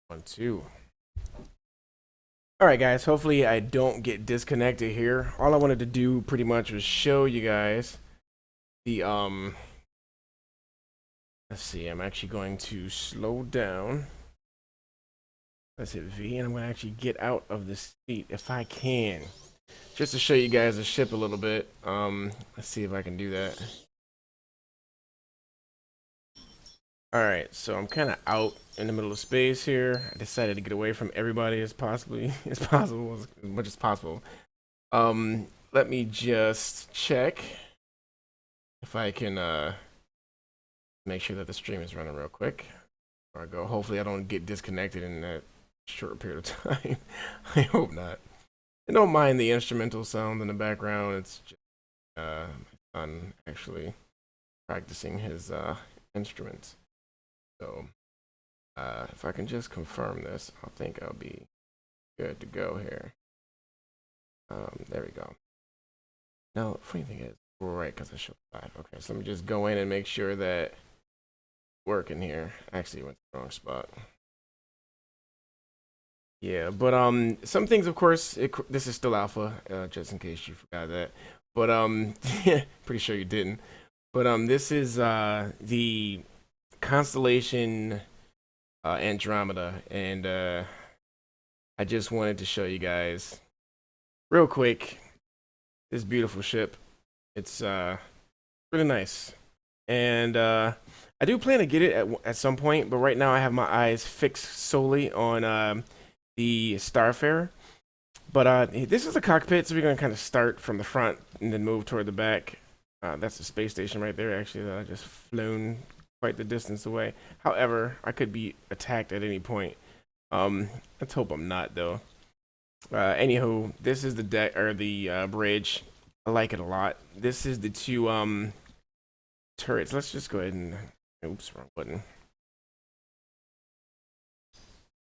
One, two. All right, guys. Hopefully, I don't get disconnected here. All I wanted to do pretty much was show you guys the. Let's see. I'm actually going to slow down. Let's hit V, and I'm going to actually get out of the seat if I can, just to show you guys the ship a little bit. Let's see if I can do that. All right, so I'm kind of out in the middle of space here. I decided to get away from everybody as possibly as possible, as much as possible. Let me just check if I can make sure that the stream is running real quick. Before I go. Hopefully I don't get disconnected in that short period of time. I hope not. And don't mind the instrumental sound in the background. It's just my son actually practicing his instruments. So if I can just confirm this, I think I'll be good to go here. There we go. Now, funny thing is, right, because I showed 5. Okay, so let me just go in and make sure that working here. Actually, went to the wrong spot. Yeah, but some things, of course, this is still alpha, just in case you forgot that. But pretty sure you didn't. But this is the constellation Andromeda, and I just wanted to show you guys real quick this beautiful ship. It's really nice, and I do plan to get it at some point. But right now, I have my eyes fixed solely on the Starfarer. But this is the cockpit, so we're gonna kind of start from the front and then move toward the back. That's the space station right there. Actually, that I just flown quite the distance away. However, I could be attacked at any point. Let's hope I'm not, though. Anywho, this is the deck or the bridge. I like it a lot. This is the two turrets. Let's just go ahead and oops, wrong button.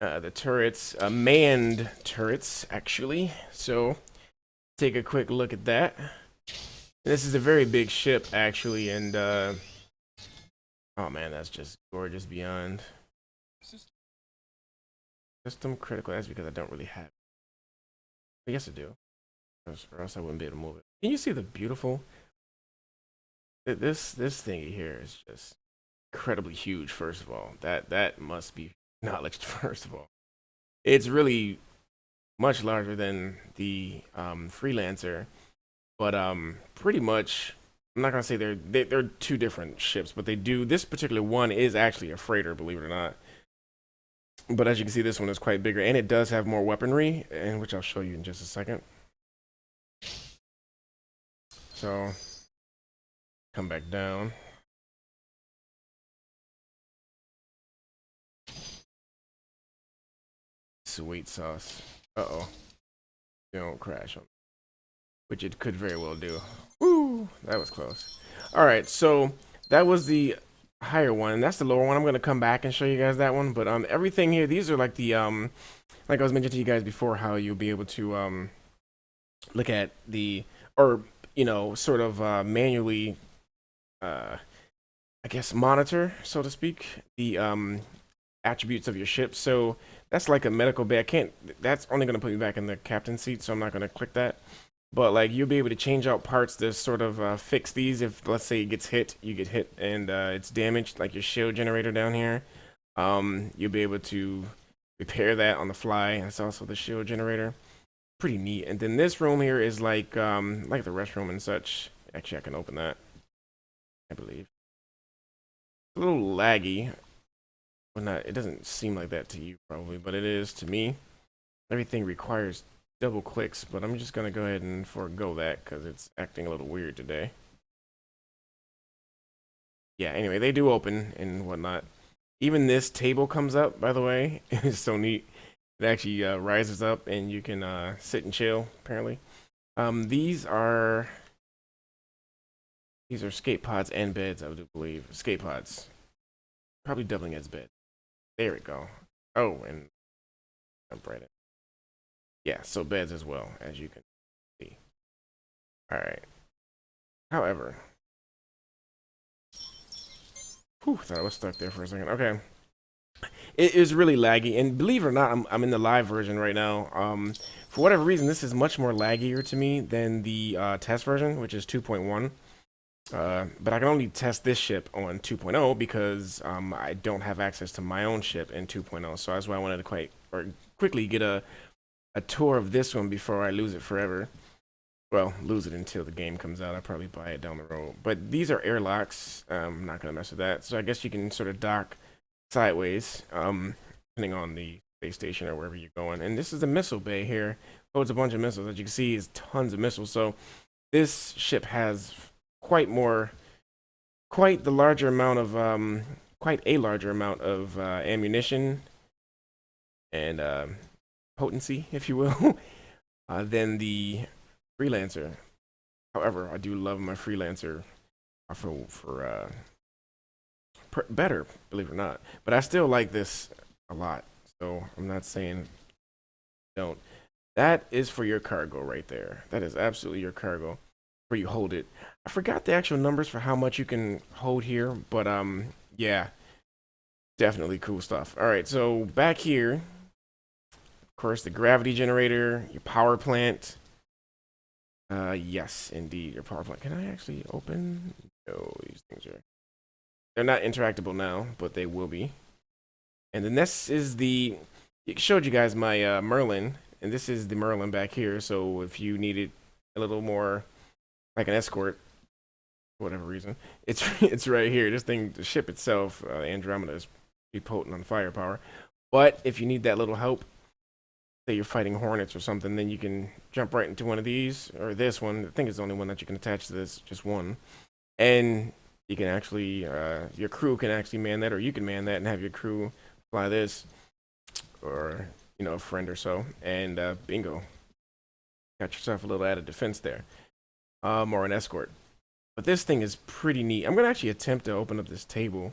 The turrets, manned turrets, actually. So take a quick look at that. This is a very big ship, actually, and oh man, that's just gorgeous beyond. System critical. That's because I don't really have it. I guess I do, or else I wouldn't be able to move it. Can you see the beautiful? This thingy here is just incredibly huge. First of all, that must be acknowledged. First of all, it's really much larger than the freelancer, but pretty much. I'm not gonna say they're two different ships, but they do. This particular one is actually a freighter, believe it or not. But as you can see, this one is quite bigger, and it does have more weaponry, and which I'll show you in just a second. So, come back down. Sweet sauce. Uh-oh. Don't crash on me. Which it could very well do. Woo! That was close. Alright, so that was the higher one. That's the lower one. I'm going to come back and show you guys that one. But everything here, these are like the, like I was mentioning to you guys before, how you'll be able to look at the, or, you know, sort of manually, I guess, monitor, so to speak, the attributes of your ship. So that's like a medical bay. I can't, that's only going to put me back in the captain seat, so I'm not going to click that. But like you'll be able to change out parts to sort of fix these. If let's say it gets hit, you get hit and it's damaged, like your shield generator down here. You'll be able to repair that on the fly. That's also the shield generator. Pretty neat. And then this room here is like the restroom and such. Actually, I can open that, I believe. A little laggy. Well, not. It doesn't seem like that to you probably, but it is to me. Everything requires double clicks, but I'm just gonna go ahead and forego that because it's acting a little weird today. Yeah, anyway, they do open and whatnot. Even this table comes up, by the way. It's so neat. It actually rises up and you can sit and chill, apparently. These are skate pods and beds, I do believe. Skate pods. Probably doubling as bed. There we go. Oh, and jump right in. Yeah, so beds as well, as you can see. Alright. However, whew, thought I was stuck there for a second. Okay. it is really laggy, and believe it or not, I'm in the live version right now. For whatever reason, this is much more laggier to me than the test version, which is 2.1. But I can only test this ship on 2.0 because I don't have access to my own ship in 2.0. So that's why I wanted to quickly get a tour of this one before I lose it forever. Well, lose it until the game comes out. I'll probably buy it down the road. But these are airlocks. I'm not going to mess with that. So I guess you can sort of dock sideways, depending on the space station or wherever you're going. And this is the missile bay here. Holds a bunch of missiles. As you can see, is tons of missiles. So this ship has quite the larger amount of, quite a larger amount of ammunition and potency, if you will, than the Freelancer. However, I do love my Freelancer better, believe it or not. But I still like this a lot, so I'm not saying don't. That is for your cargo right there. That is absolutely your cargo, where you hold it. I forgot the actual numbers for how much you can hold here, but yeah, definitely cool stuff. All right, so back here, of course, the gravity generator, your power plant. Yes, indeed, your power plant. Can I actually open? No, these things they're not interactable now, but they will be. And then this is the, it showed you guys my Merlin, and this is the Merlin back here. So if you needed a little more like an escort, for whatever reason, it's right here. This thing, the ship itself, Andromeda, is pretty potent on firepower. But if you need that little help, say you're fighting hornets or something, then you can jump right into one of these, or this one. I think it's the only one that you can attach to this, just one. And you can actually, your crew can actually man that, or you can man that and have your crew fly this, or, you know, a friend or so. And bingo. Got yourself a little added defense there. Or an escort. But this thing is pretty neat. I'm going to actually attempt to open up this table.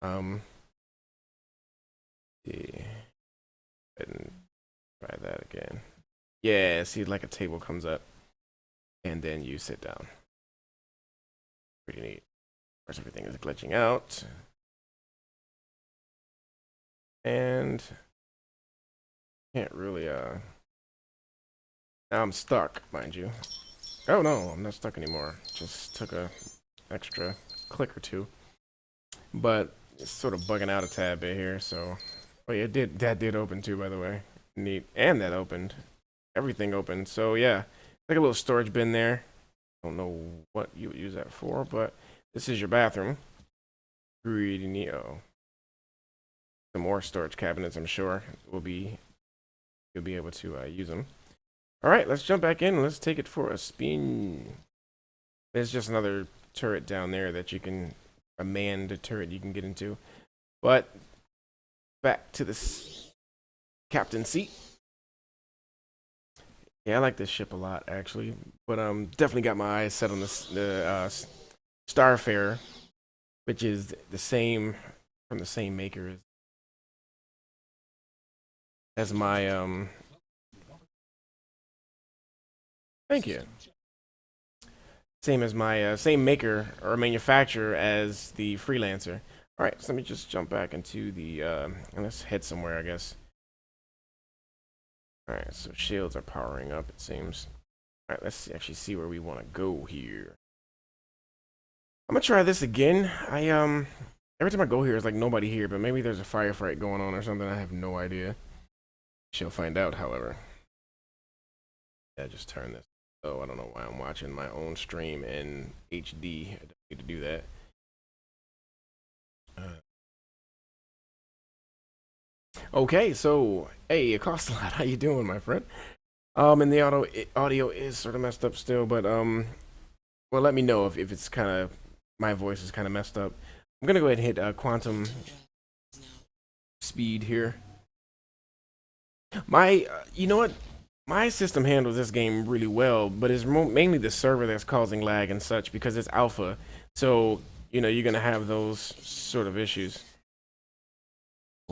Yeah. And try that again. Yeah, see, like a table comes up, and then you sit down. Pretty neat. Of course, everything is glitching out. And can't really, now I'm stuck, mind you. Oh no, I'm not stuck anymore. Just took a extra click or two. But it's sort of bugging out a tad bit here, so. Oh yeah, that did open too, by the way. Neat. And that opened. Everything opened. So yeah, like a little storage bin there. Don't know what you would use that for, but this is your bathroom. Pretty neat. Oh. Some more storage cabinets, I'm sure. You'll be able to use them. All right, let's jump back in and let's take it for a spin. There's just another turret down there that you can, a manned turret you can get into. But back to this captain seat. Yeah, I like this ship a lot, actually. But definitely got my eyes set on the Starfarer, which is the same, from the same maker as my thank you. Same as my same maker or manufacturer as the Freelancer. All right, so let me just jump back into the and let's head somewhere, I guess. All right, so shields are powering up, it seems. All right, let's actually see where we want to go here. I'm gonna try this again. Every time I go here, it's like nobody here, but maybe there's a firefight going on or something. I have no idea. She'll find out, however. Yeah, just turn this. Oh, I don't know why I'm watching my own stream in HD. I don't need to do that. Okay, so hey, it costs a lot. How you doing, my friend? And the audio is sort of messed up still, but well, let me know if it's kind of, my voice is kind of messed up. I'm gonna go ahead and hit quantum speed here. My, you know what? My system handles this game really well, but it's mainly the server that's causing lag and such because it's alpha. So, you know, you're gonna have those sort of issues.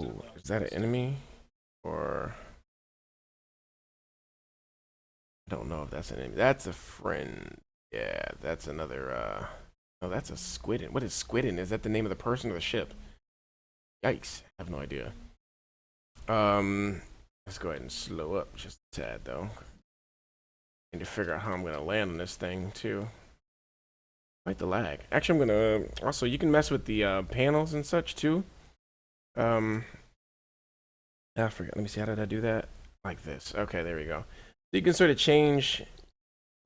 Ooh, is that an enemy? Or I don't know if that's an enemy. That's a friend. Yeah, that's another no, that's a squidden. What is squidden? Is that the name of the person or the ship? Yikes! I have no idea. Let's go ahead and slow up just a tad though. Need to figure out how I'm gonna land on this thing too. Quite the lag. Actually, I'm gonna also you can mess with the panels and such too. Um, I forgot. Let me see. How did I do that? Like this. Okay, there we go. So you can sort of change.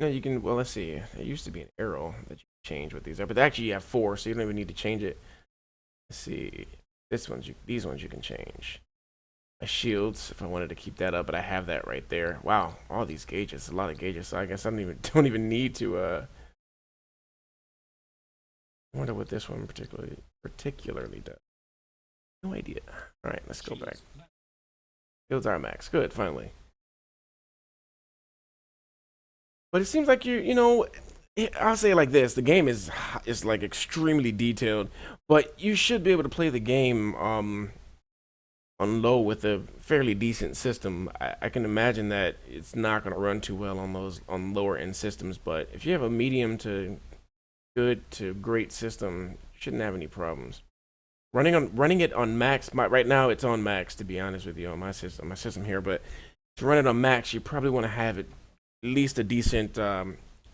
No, you can. Well, let's see. There used to be an arrow that you change with these, but actually you have four, so you don't even need to change it. Let's see. These ones you can change. My shields, if I wanted to keep that up, but I have that right there. Wow, all these gauges, a lot of gauges. So I guess I don't even need to. I wonder what this one particularly does. No idea. All right, let's go back. Shields are max. Good, finally. But it seems like I'll say it like this: the game is like extremely detailed, but you should be able to play the game on low with a fairly decent system. I can imagine that it's not going to run too well on those on lower end systems, but if you have a medium to good to great system, you shouldn't have any problems. Running it on max. Right now it's on max, to be honest with you, on my system here. But to run it on max, you probably want to have at least a decent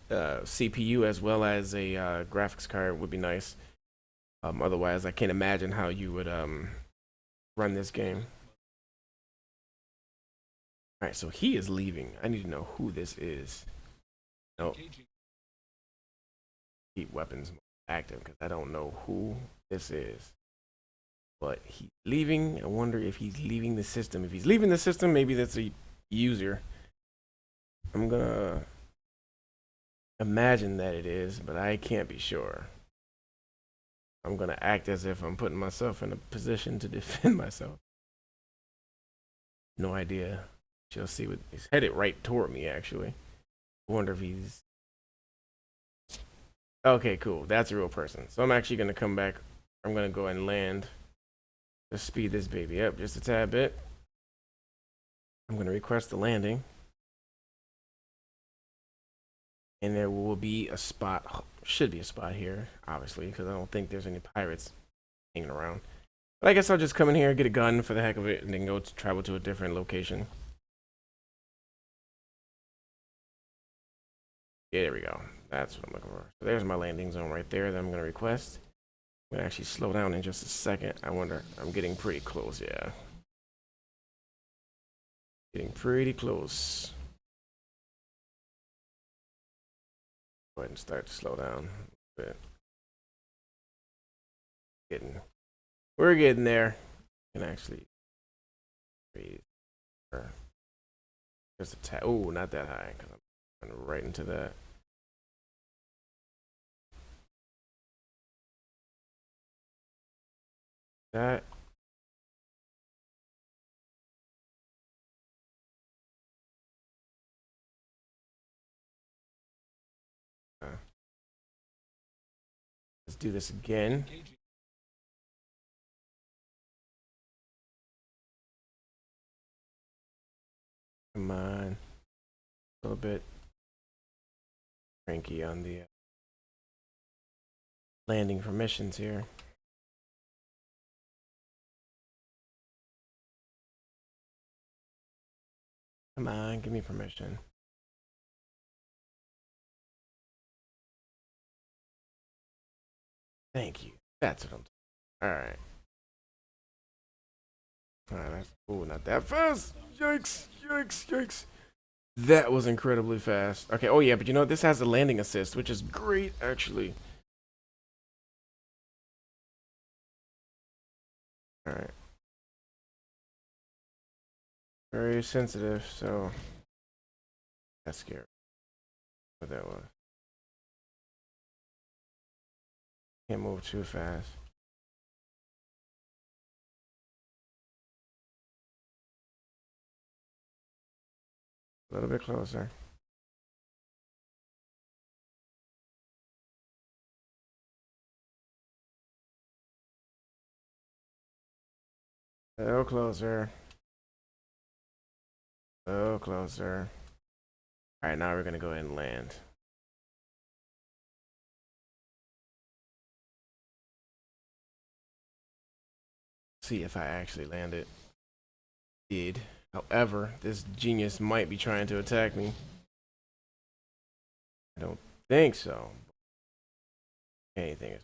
CPU as well as a graphics card would be nice. Otherwise, I can't imagine how you would run this game. All right, so he is leaving. I need to know who this is. No, keep weapons active because I don't know who this is. But he's leaving. I wonder if he's leaving the system. If he's leaving the system, maybe that's a user. I'm gonna imagine that it is, but I can't be sure. I'm gonna act as if I'm putting myself in a position to defend myself. No idea. She'll see what he's headed right toward me. Actually, I wonder if he's okay. Cool. That's a real person. So I'm actually gonna come back. I'm gonna go and land. Just speed this baby up just a tad bit. I'm gonna request the landing. And there will be a spot, should be a spot here, obviously, because I don't think there's any pirates hanging around. But I guess I'll just come in here, get a gun for the heck of it, and then go to travel to a different location. Yeah, there we go. That's what I'm looking for. So there's my landing zone right there that I'm going to request. I'm going to actually slow down in just a second. I wonder, I'm getting pretty close, yeah. Getting pretty close. Go ahead and start to slow down a bit. We're getting there. Can actually breathe. Just a tad. Oh, not that high, because I'm going right into that. That. Let's do this again. Come on. A little bit cranky on the landing permissions here. Come on, give me permission. Thank you. That's what I'm talking. Alright. Alright, that's ooh, not that fast. Yikes, yikes, yikes. That was incredibly fast. Okay, oh yeah, but you know this has a landing assist, which is great actually. Alright. Very sensitive, so that's scary. What that was. Can't move too fast. A little bit closer. A little closer. A little closer. Alright, now we're gonna go ahead and land. see if I actually land it. Did. However, this genius might be trying to attack me. I don't think so. Anything is.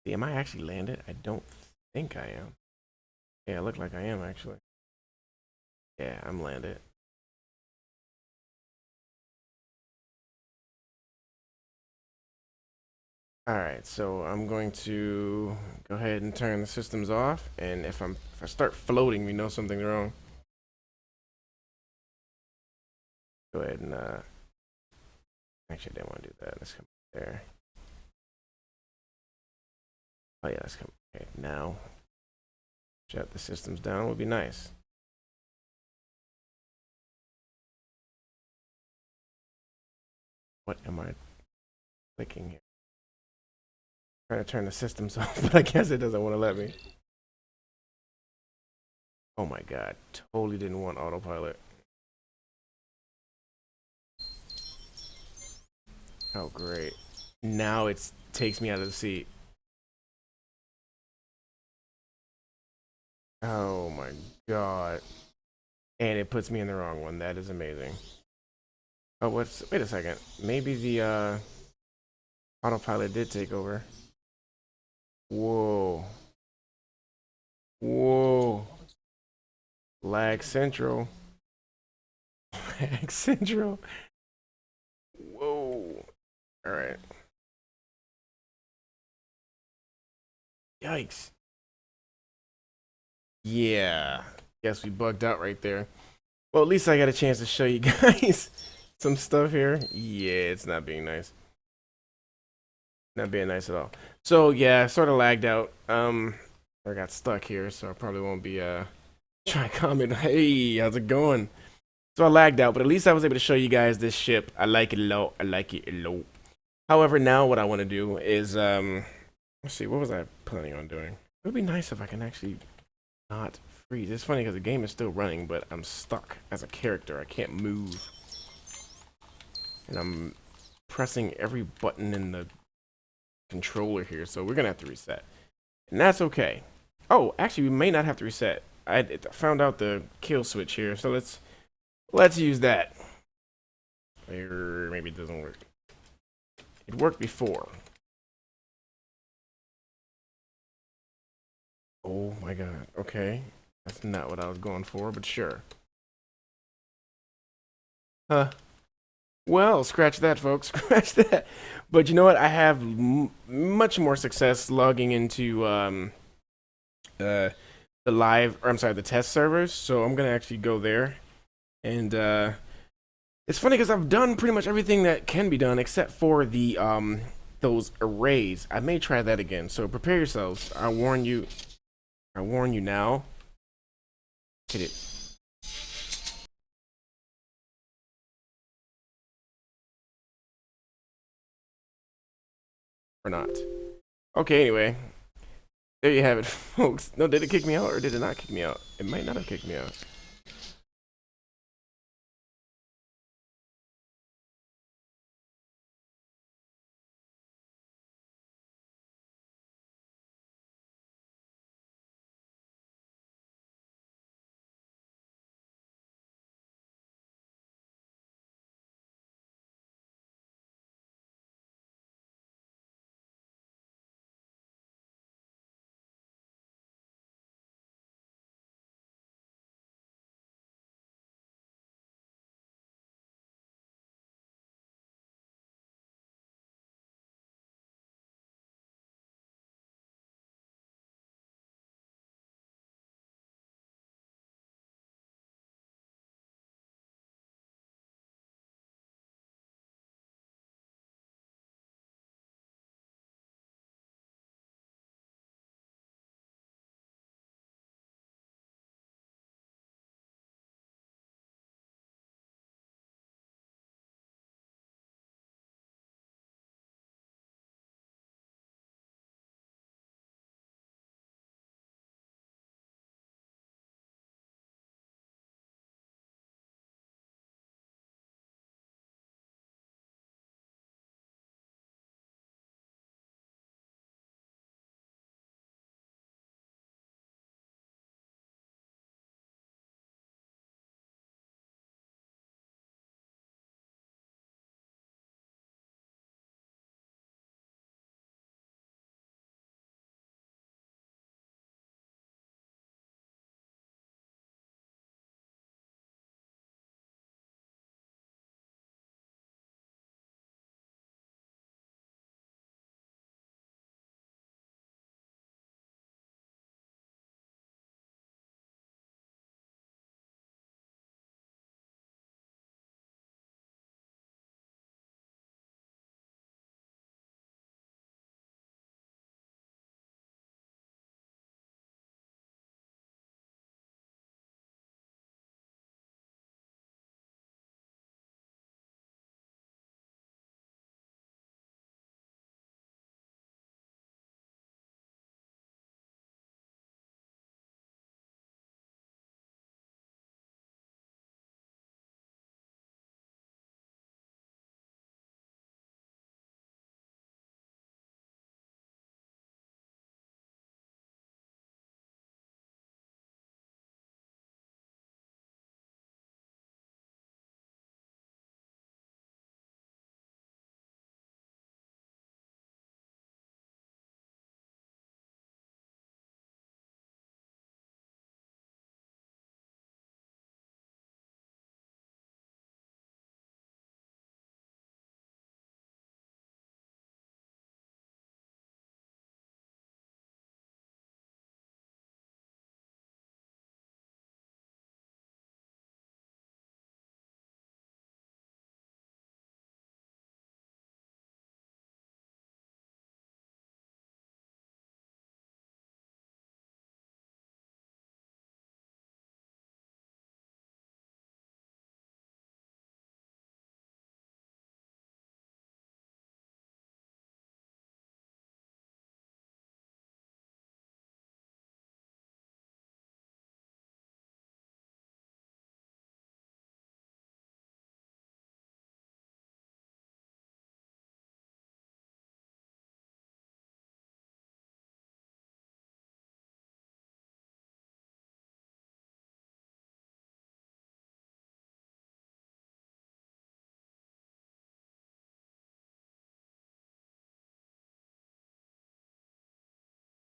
Am I actually landed? I don't think I am. Yeah, I look like I am actually. Yeah, I'm landed. All right, so I'm going to go ahead and turn the systems off, and if I start floating, we know something's wrong. Go ahead and actually I didn't want to do that. Let's come there. Oh yeah, let's come. Okay, now shut the systems down would be nice. What am I clicking here? Trying to turn the systems off, but I guess it doesn't want to let me. Oh my god, totally didn't want autopilot. Oh great. Now it takes me out of the seat. Oh my god. And it puts me in the wrong one. That is amazing. Oh, wait a second. Maybe the autopilot did take over. Whoa. Whoa. Lag Central. Lag Central. Whoa. All right. Yikes. Yeah. Guess we bugged out right there. Well, at least I got a chance to show you guys some stuff here. Yeah, it's not being nice. Not being nice at all. So yeah, sort of lagged out. I got stuck here, so I probably won't be trying to comment. Hey, how's it going? So I lagged out, but at least I was able to show you guys this ship. I like it a lot. I like it a lot. However, now what I want to do is let's see, what was I planning on doing? It would be nice if I can actually not freeze. It's funny because the game is still running, but I'm stuck as a character. I can't move. And I'm pressing every button in the controller here, so we're gonna have to reset. And that's okay. Oh, actually, we may not have to reset. I found out the kill switch here, so let's use that. Or maybe it doesn't work. It worked before. Oh my god. Okay. That's not what I was going for, but sure. Huh. Well, scratch that, folks. Scratch that. But you know what? I have much more success logging into the live, or I'm sorry, the test servers. So I'm gonna actually go there, and it's funny because I've done pretty much everything that can be done except for the those arrays. I may try that again. So prepare yourselves. I warn you. I warn you now. Hit it. Or not. Okay, anyway. There you have it, folks. No, did it kick me out or did it not kick me out? It might not have kicked me out.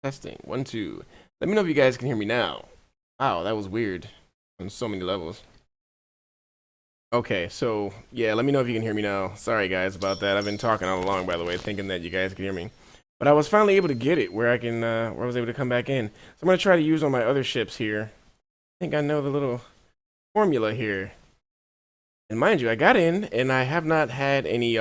Testing. 1, 2. Let me know if you guys can hear me now. Wow, that was weird on so many levels. Okay, so yeah, let me know if you can hear me now. Sorry guys about that. I've been talking all along, by the way, thinking that you guys could hear me. But I was finally able to get it where I can, where I was able to come back in. So I'm gonna try to use on my other ships here. I think I know the little formula here. And mind you, I got in and I have not had any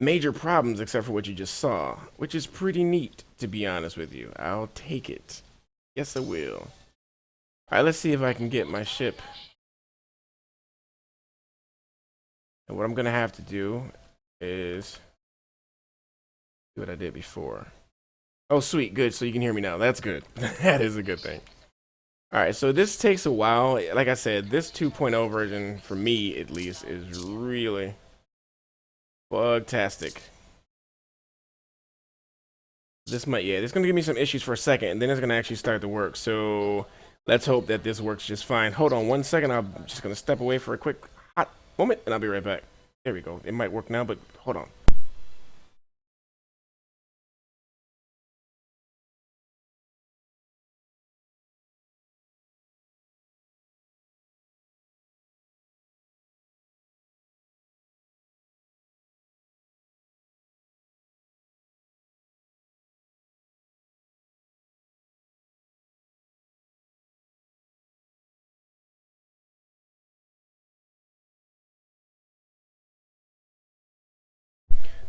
major problems except for what you just saw, which is pretty neat, to be honest with you. I'll take it. Yes, I will. All right, let's see if I can get my ship. And what I'm gonna have to do is do what I did before. Oh, sweet, good. So you can hear me now. That's good. That is a good thing. All right, so this takes a while. Like I said, this 2.0 version, for me at least, is really bugtastic. This might, yeah, this is gonna give me some issues for a second, and then it's gonna actually start to work. So let's hope that this works just fine. Hold on 1 second. I'm just gonna step away for a quick hot moment, and I'll be right back. There we go. It might work now, but hold on.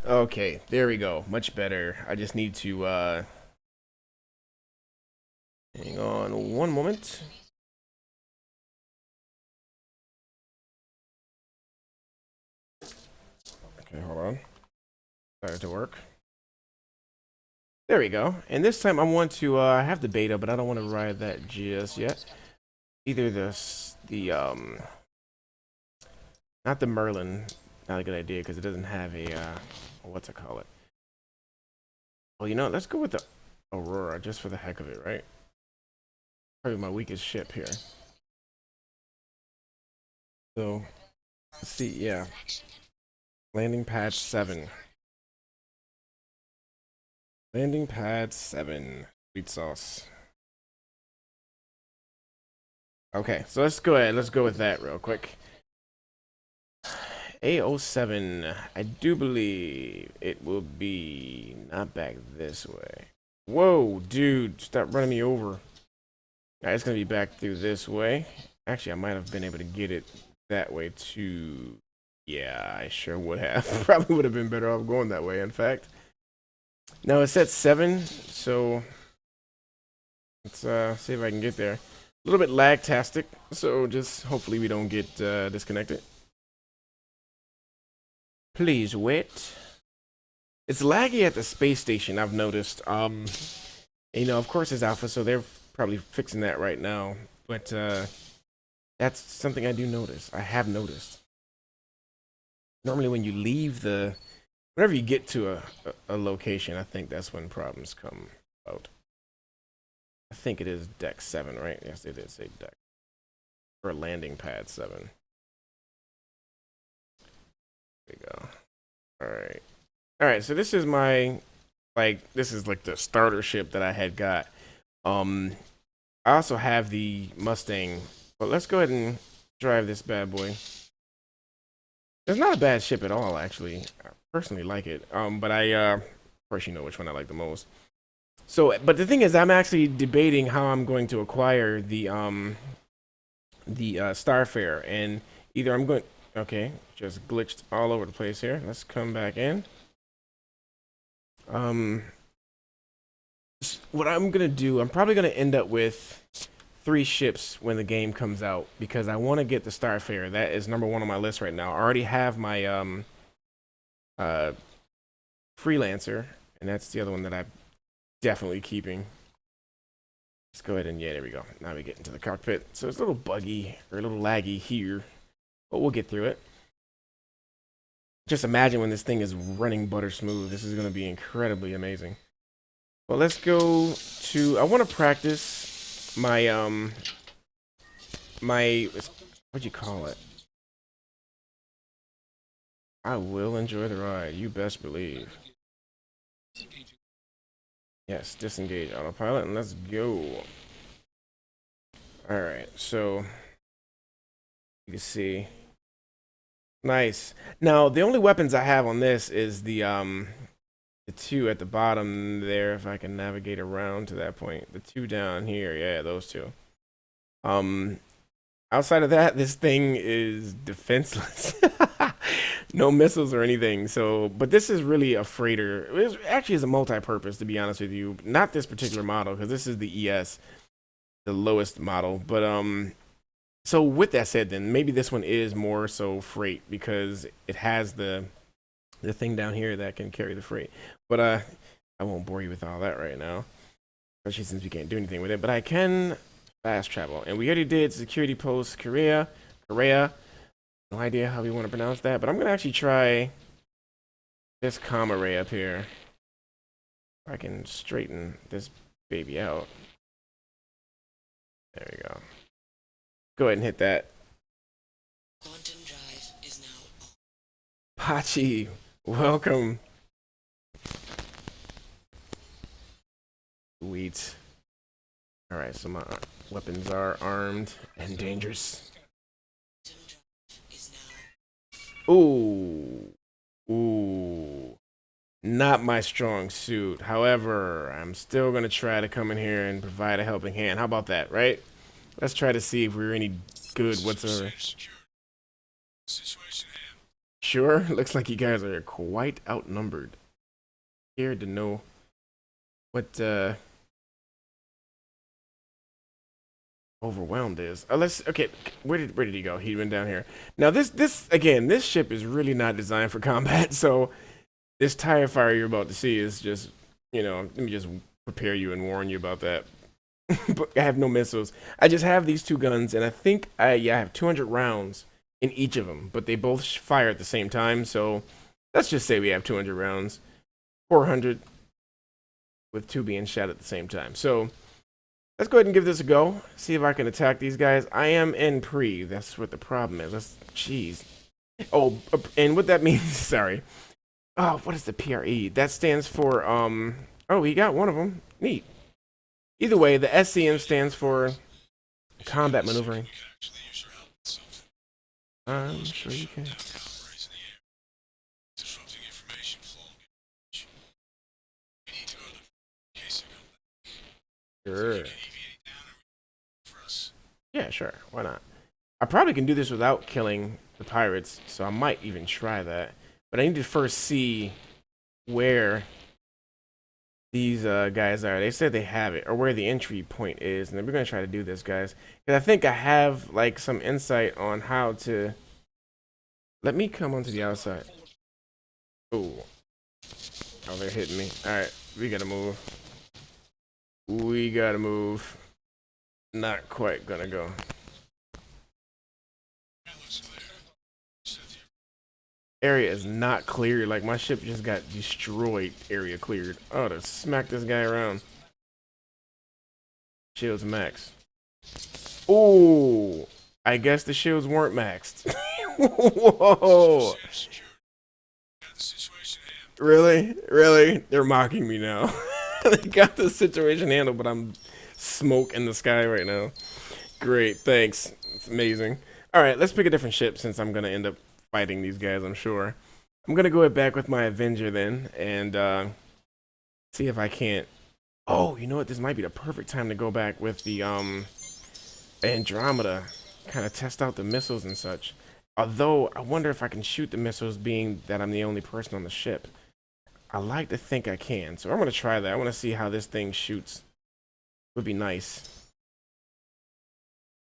Okay, there we go. Much better. I just need to hang on 1 moment. Okay, hold on. Started to work. There we go. And this time I want to have the beta, but I don't want to ride that just yet. Either not the Merlin, not a good idea because it doesn't have a what's it call it? Well, you know, let's go with the Aurora just for the heck of it, right? Probably my weakest ship here. So let's see, yeah. Landing pad 7. Landing pad 7. Sweet sauce. Okay, so let's go ahead. Let's go with that real quick. A07. I do believe it will be not back this way. Whoa, dude, stop running me over. Alright, it's gonna be back through this way. Actually, I might have been able to get it that way too. Yeah, I sure would have. Probably would have been better off going that way, in fact. Now it's at 7, so let's see if I can get there. A little bit lag-tastic, so just hopefully we don't get disconnected. Please wait. It's laggy at the space station, I've noticed. You know, of course it's alpha, so they're probably fixing that right now. But that's something I do notice. I have noticed. Normally when you leave whenever you get to a location, I think that's when problems come out. I think it is deck 7, right? Yes, it is a deck. Or landing pad 7. There we go. Alright. Alright, so this is my, this is like the starter ship that I had got. I also have the Mustang, but let's go ahead and drive this bad boy. It's not a bad ship at all, actually. I personally like it. But of course, you know which one I like the most. So, but the thing is, I'm actually debating how I'm going to acquire the Starfare, and either I'm going. Okay, just glitched all over the place here. Let's come back in. What I'm gonna do, I'm probably gonna end up with 3 ships when the game comes out because I want to get the Starfare. That is #1 on my list right now. I already have my Freelancer, and that's the other one that I'm definitely keeping. Let's go ahead and, yeah, there we go. Now we get into the cockpit. So it's a little buggy or a little laggy here, but we'll get through it. Just imagine when this thing is running butter smooth. This is going to be incredibly amazing. Well, let's go to, I want to practice my, what'd you call it? I will enjoy the ride. You best believe. Yes, disengage autopilot, and let's go. All right, so you can see. Nice. Now, the only weapons I have on this is the two at the bottom there, if I can navigate around to that point. The two down here, yeah, those two. Um, Outside of that, this thing is defenseless. No missiles or anything. So, but this is really a freighter. It actually is a multi-purpose, to be honest with you. Not this particular model, because this is the ES, the lowest model. But so with that said, then maybe this one is more so freight because it has the thing down here that can carry the freight. But I won't bore you with all that right now, especially since we can't do anything with it. But I can fast travel, and we already did security post Korea. No idea how we want to pronounce that, but I'm gonna actually try this comma ray up here. I can straighten this baby out. There we go. Go ahead and hit that. Quantum drive is now on. Pachi, welcome. Sweet. Alright, so my weapons are armed and dangerous. Ooh. Ooh. Not my strong suit. However, I'm still going to try to come in here and provide a helping hand. How about that, right? Let's try to see if we're any good whatsoever. Sure, looks like you guys are quite outnumbered. Scared to know what overwhelmed is. Okay, where did he go? He went down here. Now this again, this ship is really not designed for combat, so this tire fire you're about to see is just, let me just prepare you and warn you about that. But I have no missiles. I just have these two guns, and I think I have 200 rounds in each of them, but they both fire at the same time, so let's just say we have 200 rounds. 400 with two being shot at the same time. So let's go ahead and give this a go. See if I can attack these guys. I am in pre. That's what the problem is. Jeez. Oh, and what that means, sorry. Oh, what is the PRE? That stands for, oh, he got one of them. Neat. Either way, the SCM stands for combat maneuvering. I'm sure you can. Sure. Yeah, sure. Why not? I probably can do this without killing the pirates, so I might even try that. But I need to first see where these guys are. They said they have it, or where the entry point is, and then we're gonna try to do this, guys. Because I think I have like some insight on how to. Let me come onto the outside. Oh, they're hitting me. All right, we gotta move. We gotta move. Not quite gonna go. Area is not clear. Like, my ship just got destroyed. Area cleared. Oh, to smack this guy around. Shields max. Oh, I guess the shields weren't maxed. Whoa. Really? Really? They're mocking me now. They got the situation handled, but I'm smoke in the sky right now. Great, thanks. It's amazing. All right, let's pick a different ship since I'm going to end up fighting these guys, I'm sure. I'm going to go back with my Avenger then and see if I can't. Oh, you know what? This might be the perfect time to go back with the Andromeda. Kind of test out the missiles and such. Although, I wonder if I can shoot the missiles being that I'm the only person on the ship. I like to think I can, so I'm going to try that. I want to see how this thing shoots. Would be nice.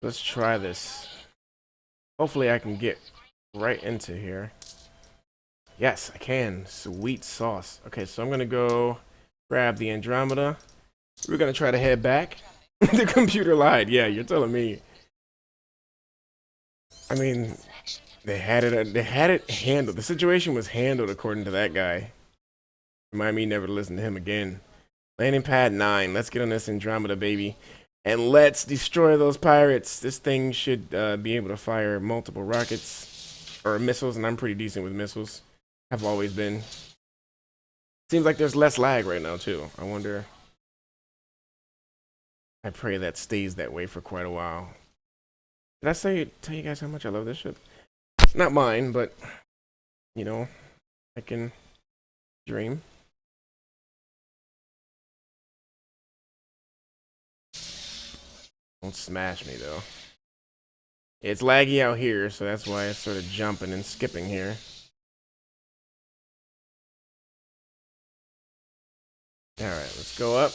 Let's try this. Hopefully I can get right into here. Yes, I can. Sweet sauce. Okay, so I'm going to go grab the Andromeda. We're going to try to head back. The computer lied. Yeah, you're telling me. I mean, they had it handled. The situation was handled according to that guy. Remind me never to listen to him again. Landing pad 9. Let's get on this Andromeda, baby. And let's destroy those pirates. This thing should be able to fire multiple rockets or missiles, and I'm pretty decent with missiles. I've always been. Seems like there's less lag right now, too. I wonder. I pray that stays that way for quite a while. Did I tell you guys how much I love this ship? It's not mine, but you know, I can dream. Don't smash me though. It's laggy out here, so that's why it's sort of jumping and skipping here. Alright, let's go up.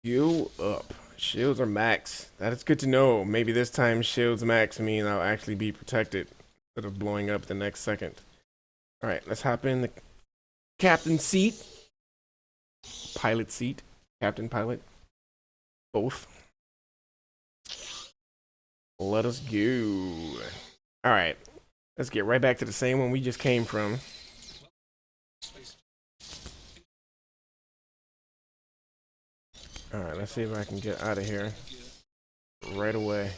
You up. Shields are max. That is good to know. Maybe this time shields max mean I'll actually be protected instead of blowing up the next second. Alright, let's hop in the captain seat. Pilot seat. Captain, pilot. Both. Let us go. Alright. Let's get right back to the same one we just came from. Alright, let's see if I can get out of here right away.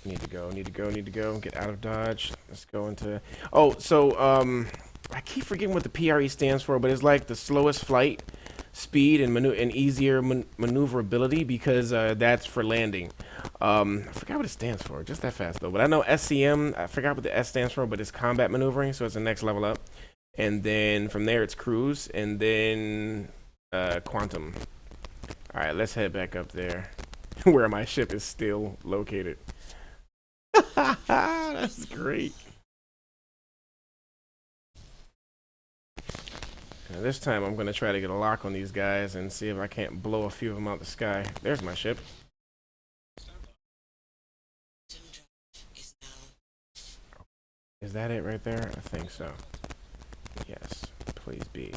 Need to go, need to go, need to go. Get out of Dodge. Let's go into... Oh, so, I keep forgetting what the PRE stands for, but it's like the slowest flight speed and easier maneuverability, because that's for landing. I forgot what it stands for, just that fast though. But I know SCM, I forgot what the S stands for, but it's combat maneuvering, so it's the next level up. And then from there it's cruise, and then quantum. Alright, let's head back up there where my ship is still located. That's great. Now this time I'm going to try to get a lock on these guys and see if I can't blow a few of them out the sky. There's my ship. Is that it right there? I think so. Yes, please be.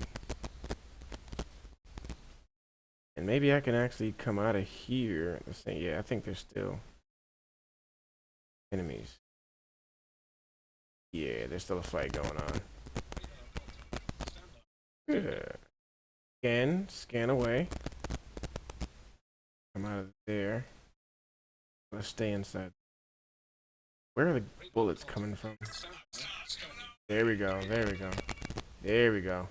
And maybe I can actually come out of here. Yeah, I think there's still enemies. Yeah, there's still a fight going on. Good. Scan away. Come out of there. Let's stay inside. Where are the bullets coming from? There we go, there we go. There we go.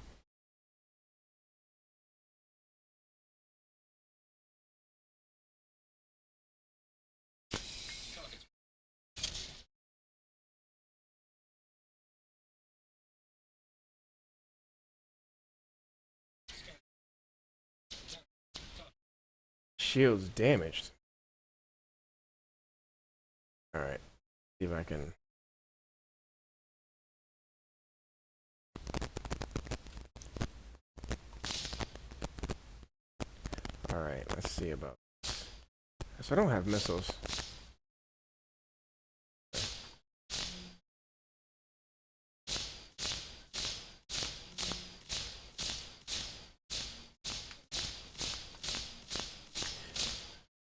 Shield's damaged. Alright. See if I can. Alright, let's see about this. So I don't have missiles.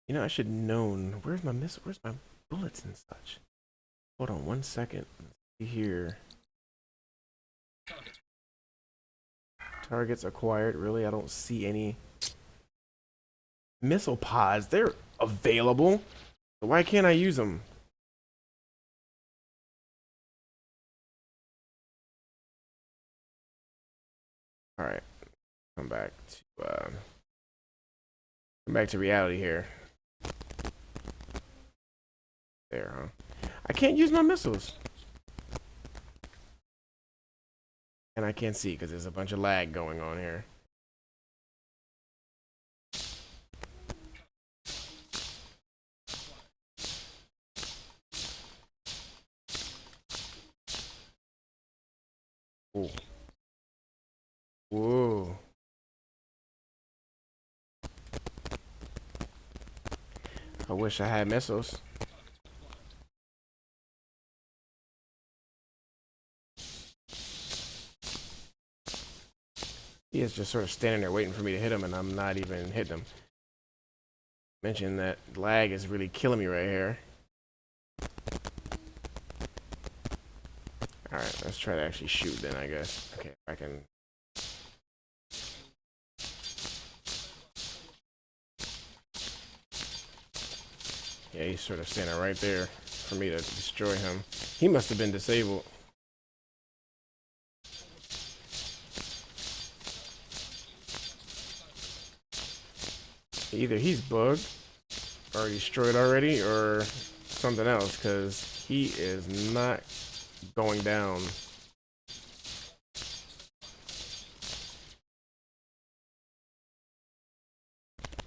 You know, I should have known. Where's my missile? Where's my bullets and such? Hold on 1 second. Let's see here. Targets acquired. Really? I don't see any missile pods. They're available. So why can't I use them? Alright. Come back to reality here. There, huh? I can't use my missiles. And I can't see because there's a bunch of lag going on here. Ooh. Whoa. I wish I had missiles. He is just sort of standing there waiting for me to hit him, and I'm not even hitting him. Mentioned that lag is really killing me right here. Alright, let's try to actually shoot then, I guess. Okay, I can. Yeah, he's sort of standing right there for me to destroy him. He must have been disabled. Either he's bugged or destroyed already or something else, because he is not going down.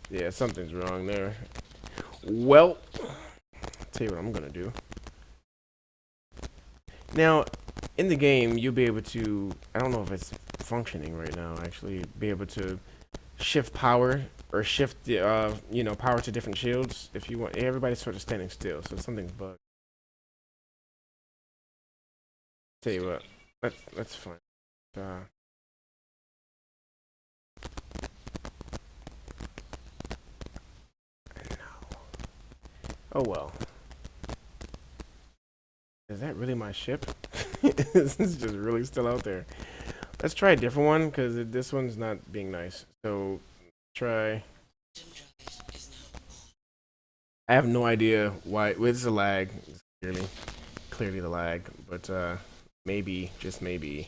Yeah, something's wrong there. Well, I'll tell you what I'm gonna do. Now, in the game, you'll be able to, I don't know if it's functioning right now, actually, be able to shift power or shift the, power to different shields if you want. Everybody's sort of standing still, so something's bugged. Tell you what, let's find. Oh well. Is that really my ship? This is just really still out there. Let's try a different one, because this one's not being nice. So, try. I have no idea why. Well, it's a lag. It's clearly the lag. But maybe, just maybe.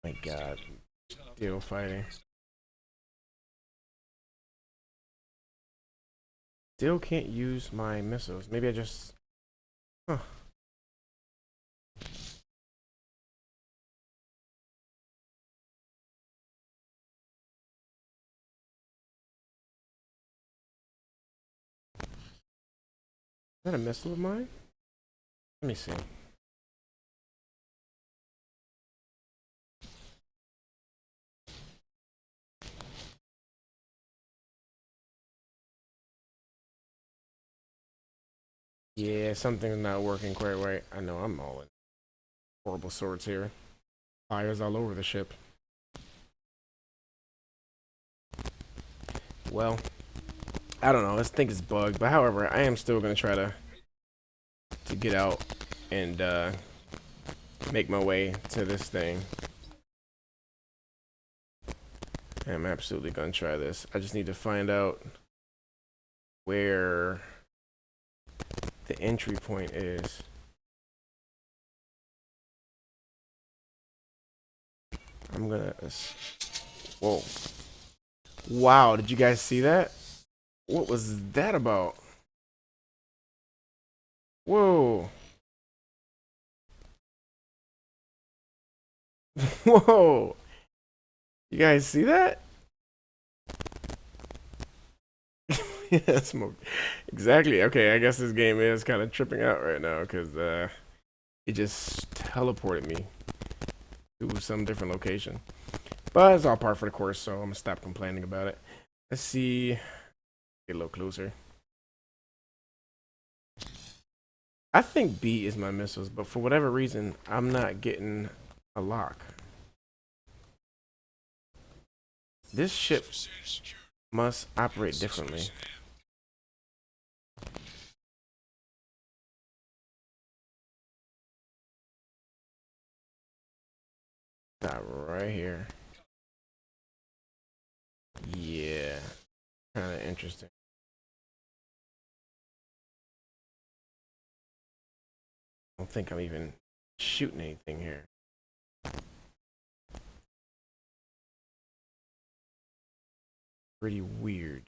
My God, still fighting. Still can't use my missiles. Maybe I just. Huh. Is that a missile of mine? Let me see. Yeah, something's not working quite right. I know I'm all in horrible sorts here. Fires all over the ship. Well, I don't know. I think it's bugged, but however, I am still gonna try to get out and make my way to this thing. I'm absolutely gonna try this. I just need to find out where the entry point is. I'm gonna. Whoa! Wow! Did you guys see that? What was that about? Whoa! Whoa! You guys see that? Yeah, smoke. Exactly. Okay, I guess this game is kind of tripping out right now because it just teleported me to some different location. But it's all part for the course, so I'm gonna stop complaining about it. Let's see. Get a little closer. I think B is my missiles, but for whatever reason, I'm not getting a lock. This ship must operate differently. Got right here. Yeah, kind of interesting. I don't think I'm even shooting anything here. Pretty weird.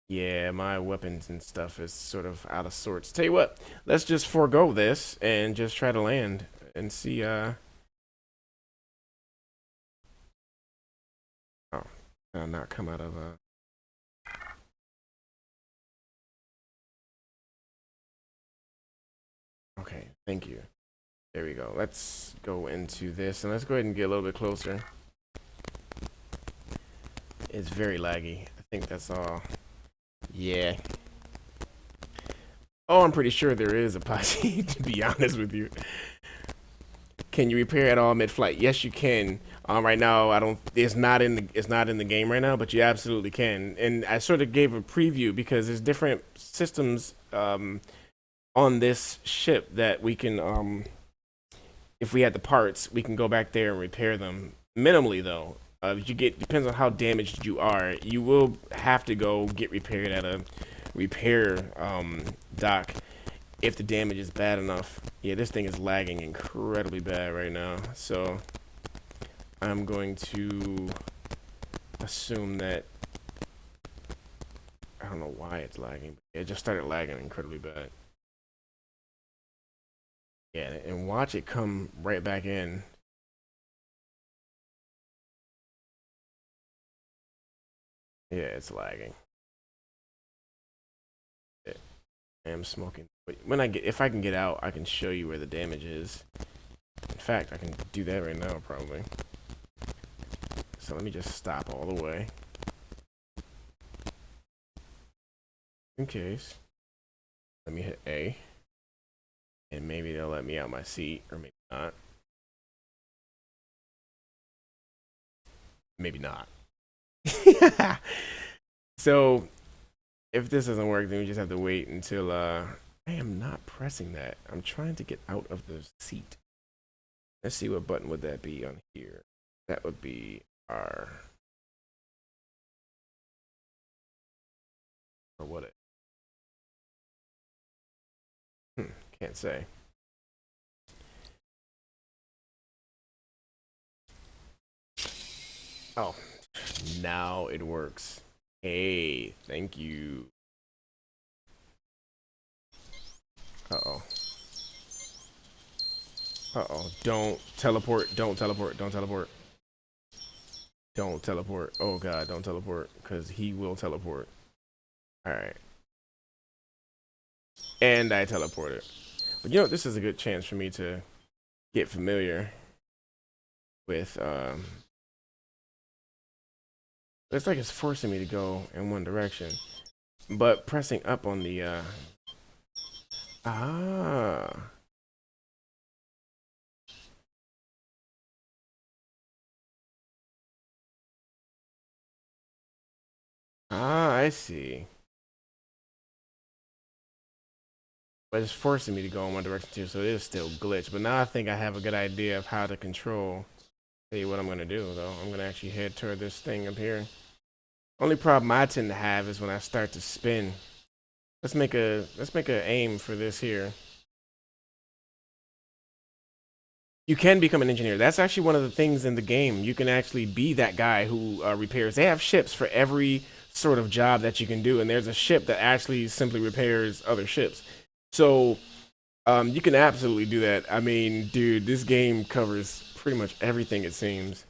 Yeah, my weapons and stuff is sort of out of sorts. Tell you what, let's just forego this and just try to land and see. Oh, I'll not come out of Okay, thank you. There we go. Let's go into this and let's go ahead and get a little bit closer. It's very laggy. I think that's all. Yeah. Oh, I'm pretty sure there is a posse, to be honest with you. Can you repair at all mid-flight? Yes, you can. Right now, I don't. It's not in the game right now, but you absolutely can. And I sort of gave a preview because there's different systems on this ship that we can. If we had the parts, we can go back there and repair them minimally, though. Depends on how damaged you are. You will have to go get repaired at a repair dock. if the damage is bad enough. Yeah, this thing is lagging incredibly bad right now. So I'm going to assume that, I don't know why it's lagging. It just started lagging incredibly bad. Yeah, and watch it come right back in. Yeah, it's lagging. Yeah, I am smoking. But when if I can get out, I can show you where the damage is. In fact, I can do that right now, probably. So let me just stop all the way. In case. Let me hit A. And maybe they'll let me out my seat, or maybe not. Maybe not. So if this doesn't work, then we just have to wait until I am not pressing that. I'm trying to get out of the seat. Let's see, what button would that be on here? That would be R. Or what it? Can't say. Oh, now it works. Hey, thank you. Uh-oh. Uh-oh. Don't teleport. Don't teleport. Don't teleport. Don't teleport. Oh, God, don't teleport. Because he will teleport. All right. And I teleported. But you know, this is a good chance for me to get familiar with it's like it's forcing me to go in one direction, but pressing up on the ah I see. But it's forcing me to go in one direction too, so it is still glitch. But now I think I have a good idea of how to control. Tell you what I'm gonna do though. I'm gonna actually head toward this thing up here. Only problem I tend to have is when I start to spin. Let's make a aim for this here. You can become an engineer. That's actually one of the things in the game. You can actually be that guy who repairs. They have ships for every sort of job that you can do, and there's a ship that actually simply repairs other ships. So you can absolutely do that. I mean, dude, this game covers pretty much everything, it seems.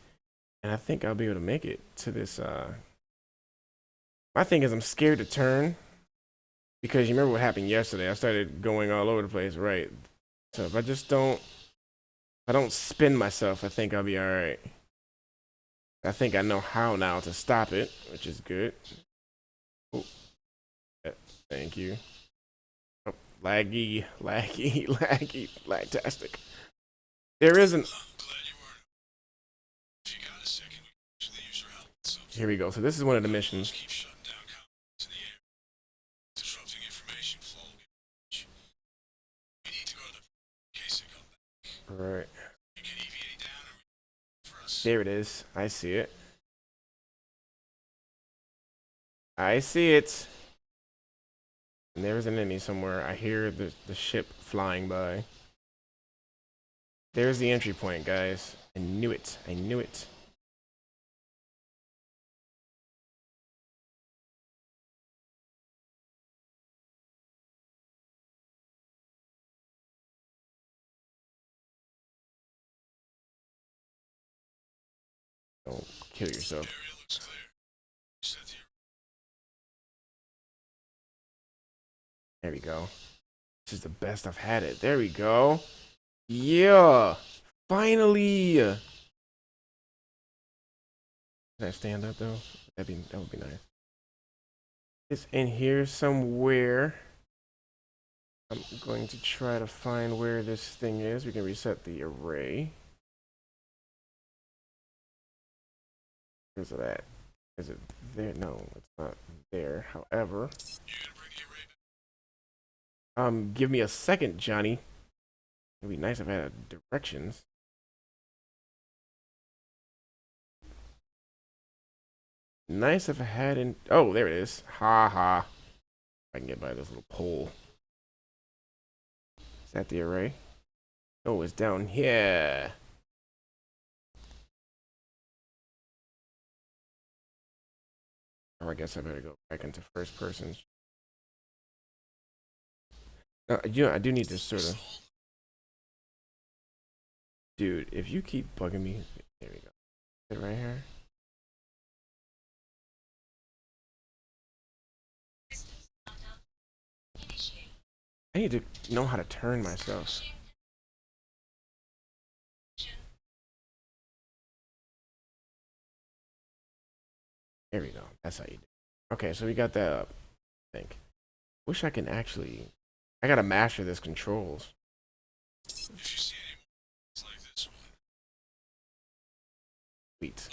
And I think I'll be able to make it to this. My thing is, I'm scared to turn because you remember what happened yesterday. I started going all over the place, right? So if I just don't, if I don't spin myself, I think I'll be all right. I think I know how now to stop it, which is good. Oh, thank you. Oh, laggy, laggy, laggy, lagtastic. There is an. Here we go. So this is one of the missions. All right. There it is. I see it. I see it. And there's an enemy somewhere. I hear the ship flying by. There's the entry point, guys. I knew it. I knew it. Don't kill yourself. There we go. This is the best I've had it. There we go. Yeah. Finally. Can I stand up though? That would be nice. It's in here somewhere. I'm going to try to find where this thing is. We can reset the array. Where's it at? Is it there? No, it's not there. However, give me a second, Johnny. It'd be nice if I had directions. Nice if I had in. Oh, there it is. Ha ha. I can get by this little pole. Is that the array? Oh, it's down here. Or I guess I better go back into first person. I do need to sort of... Dude, if you keep bugging me... There we go. Is it right here? I need to know how to turn myself. There we go. That's how you do it. Okay, so we got that up, I think. Wish I can actually... I gotta master this controls. If you see any it's like this one. Sweet.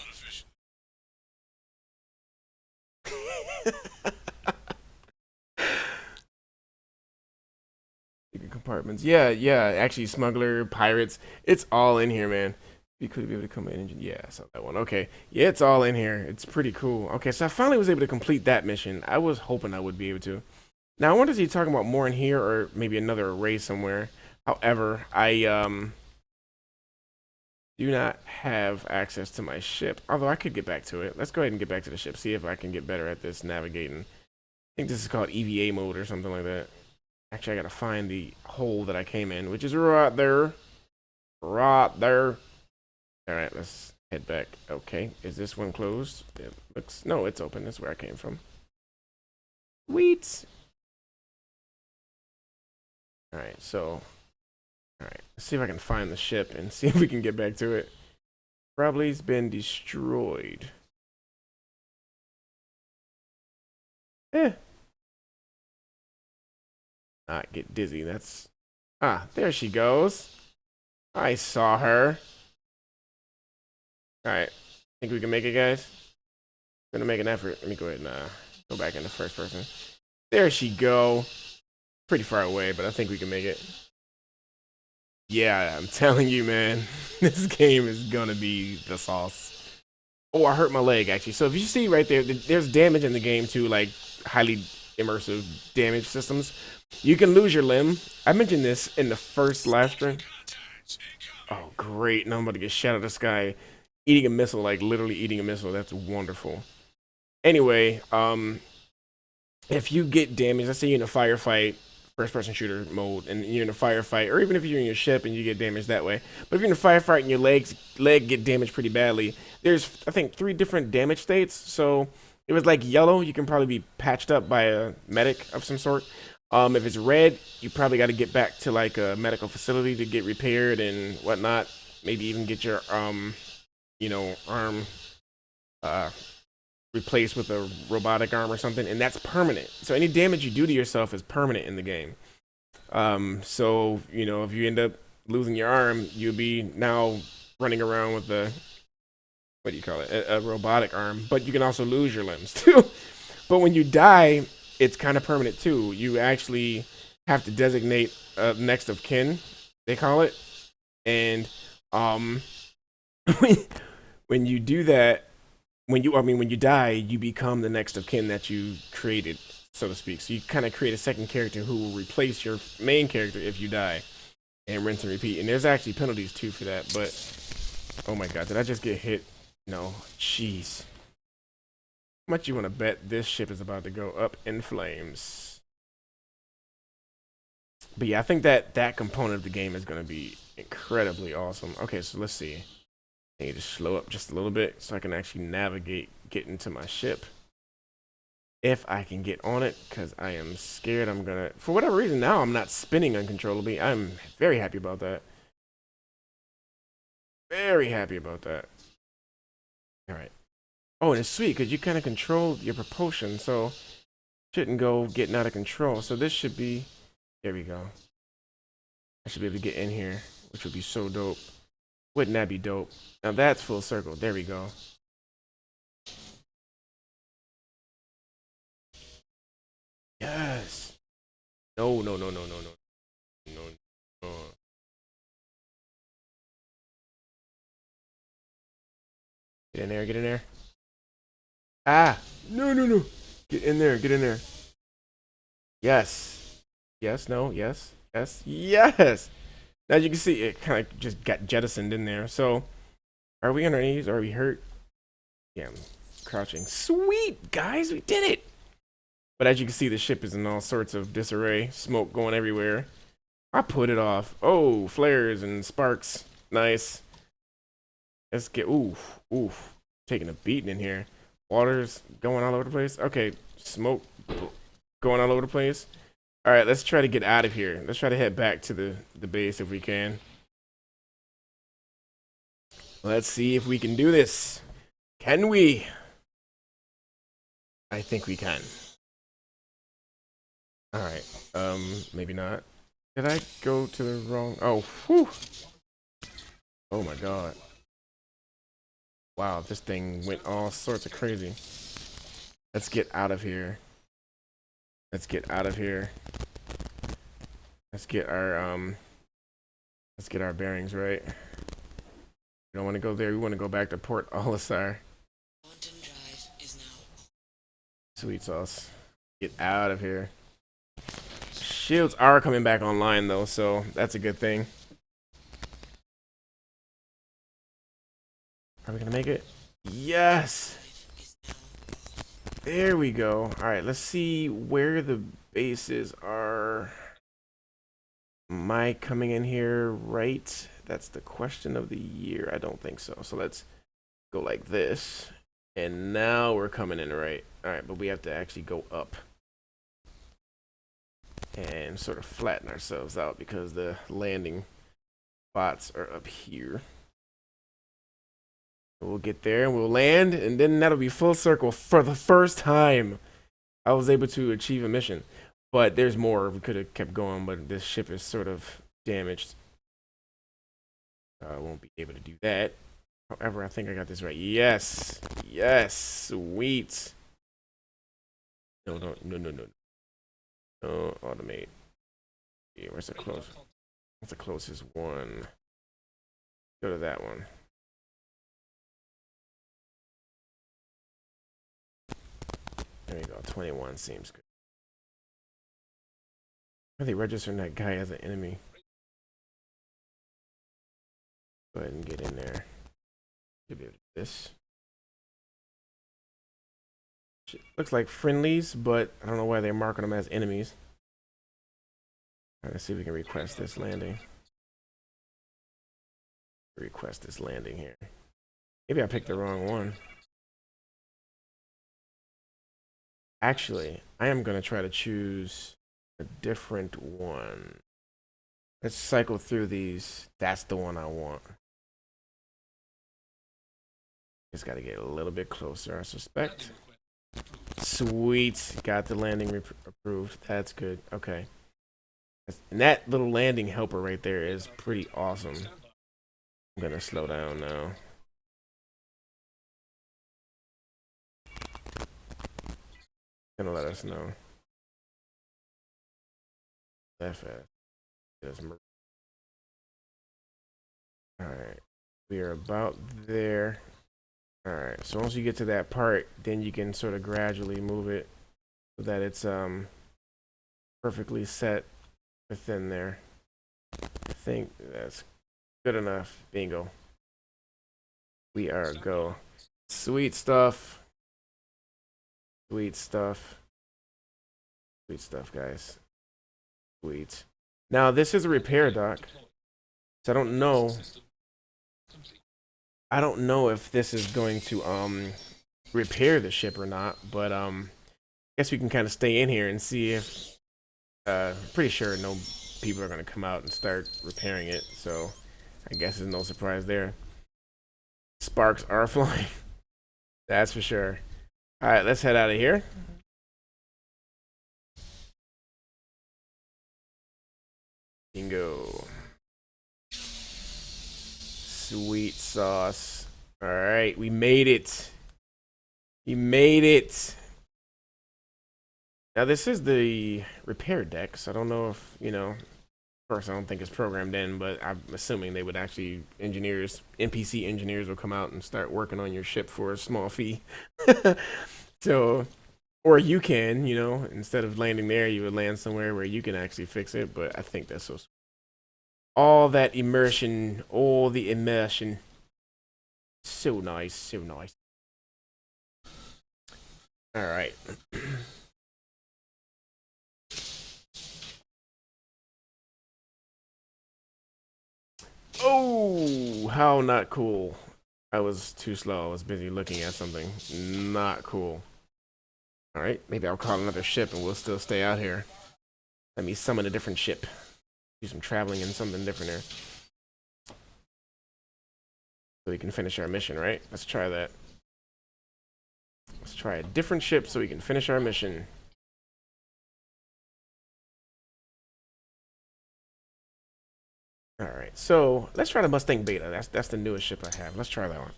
Compartments. Yeah, actually, smuggler, pirates. It's all in here, man. You could be able to come in and... Yeah, I saw that one. Okay. Yeah, it's all in here. It's pretty cool. Okay, so I finally was able to complete that mission. I was hoping I would be able to. Now, I wonder if he's talking about more in here or maybe another array somewhere. However, I do not have access to my ship. Although I could get back to it. Let's go ahead and get back to the ship. See if I can get better at this navigating. I think this is called EVA mode or something like that. Actually, I gotta find the hole that I came in, which is right there. Right there. Alright, let's head back. Okay, is this one closed? It looks... No, it's open. That's where I came from. Sweet. Alright, so... Alright, let's see if I can find the ship and see if we can get back to it. Probably it's been destroyed. Not get dizzy, that's... Ah, there she goes. I saw her. Alright, think we can make it, guys? I'm gonna make an effort. Let me go ahead and go back into first person. There she go. Pretty far away, but I think we can make it. Yeah, I'm telling you, man. This game is gonna be the sauce. Oh, I hurt my leg, actually. So if you see right there, there's damage in the game too, like highly immersive damage systems. You can lose your limb. I mentioned this in the first live stream. Oh, great. Now I'm about to get shot out of the sky. Eating a missile, like literally eating a missile. That's wonderful. Anyway, if you get damaged, let's say you're in a firefight, first-person shooter mode, and you're in a firefight, or even if you're in your ship and you get damaged that way. But if you're in a firefight and your leg get damaged pretty badly, there's, I think, 3 different damage states. So it was like yellow, you can probably be patched up by a medic of some sort. If it's red, you probably got to get back to like a medical facility to get repaired and whatnot. Maybe even get your you know, arm replaced with a robotic arm or something, and that's permanent. So any damage you do to yourself is permanent in the game. So, you know, if you end up losing your arm, you'll be now running around with a, what do you call it, a robotic arm, but you can also lose your limbs too. But when you die, it's kind of permanent too. You actually have to designate next of kin, they call it, and when you do that, when you die, you become the next of kin that you created, so to speak. So you kind of create a second character who will replace your main character if you die, and rinse and repeat. And there's actually penalties too for that. But oh my god, did I just get hit? No, jeez. How much you want to bet this ship is about to go up in flames? But yeah, I think that component of the game is going to be incredibly awesome. Okay, so let's see. I need to slow up just a little bit so I can actually navigate, get into my ship. If I can get on it, because I am scared I'm gonna... For whatever reason, now I'm not spinning uncontrollably. I'm very happy about that. Very happy about that. Alright. Oh, and it's sweet, because you kind of control your propulsion, so... Shouldn't go getting out of control. So this should be... There we go. I should be able to get in here, which would be so dope. Wouldn't that be dope? Now that's full circle. There we go. Yes. No. Get in there, get in there. Ah! No. Get in there, get in there. Yes. Yes, no, yes. Yes, yes. As you can see, it kind of just got jettisoned in there. So, are we on our knees? Are we hurt? Yeah, I'm crouching. Sweet, guys, we did it. But as you can see, the ship is in all sorts of disarray. Smoke going everywhere. I put it off. Oh, flares and sparks. Nice. Let's get, oof, oof. Taking a beating in here. Water's going all over the place. Okay, smoke going all over the place. All right, let's try to get out of here. Let's try to head back to the base if we can. Let's see if we can do this. Can we? I think we can. All right. Maybe not. Did I go to the wrong? Oh, whew. Oh my God. Wow, this thing went all sorts of crazy. Let's get out of here. Let's get out of here. Let's get our bearings right. We don't want to go there. We want to go back to Port Olisar. Sweet sauce. Get out of here. Shields are coming back online though, so that's a good thing. Are we gonna make it? Yes! There we go. Alright, let's see where the bases are. Am I coming in here right? That's the question of the year. I don't think so. So let's go like this. And now we're coming in right. Alright, but we have to actually go up. And sort of flatten ourselves out because the landing spots are up here. We'll get there and we'll land, and then that'll be full circle. For the first time, I was able to achieve a mission. But there's more. We could have kept going, but this ship is sort of damaged. I won't be able to do that. However, I think I got this right. Yes. Yes. Sweet. No. No, automate. Yeah, where's the close? What's the closest one? Go to that one. There we go. 21 seems good. Are they registering that guy as an enemy? Go ahead and get in there. Should be able to do this. Looks like friendlies, but I don't know why they're marking them as enemies. All right, let's see if we can request this landing. Request this landing here. Maybe I picked the wrong one. Actually, I am going to try to choose a different one. Let's cycle through these. That's the one I want. Just got to get a little bit closer, I suspect. Sweet. Got the landing approved. That's good. Okay. And that little landing helper right there is pretty awesome. I'm going to slow down now. Gonna let us know. That fast. Alright. We are about there. Alright, so once you get to that part, then you can sort of gradually move it so that it's perfectly set within there. I think that's good enough. Bingo. We are go. Sweet stuff. Sweet stuff. Sweet stuff, guys. Sweet. Now, this is a repair dock. So I don't know. I don't know if this is going to repair the ship or not, but I guess we can kind of stay in here and see if pretty sure no people are going to come out and start repairing it, so I guess there's no surprise there. Sparks are flying. That's for sure. All right, let's head out of here. Bingo. Sweet sauce. All right, we made it. We made it. Now, this is the repair deck, so I don't know if, you know, of course, I don't think it's programmed in, but I'm assuming they would actually, NPC engineers will come out and start working on your ship for a small fee. So, Or you can, you know, instead of landing there, you would land somewhere where you can actually fix it. But I think that's so. All that immersion, all the immersion. So nice, so nice. All right. Oh, how not cool. I was too slow. I was busy looking at something. Not cool. All right, maybe I'll call another ship and we'll still stay out here. Let me summon a different ship. Do some traveling in something different here. So we can finish our mission, right? Let's try that. Let's try a different ship so we can finish our mission. All right, so let's try the Mustang Beta. That's the newest ship I have. Let's try that one.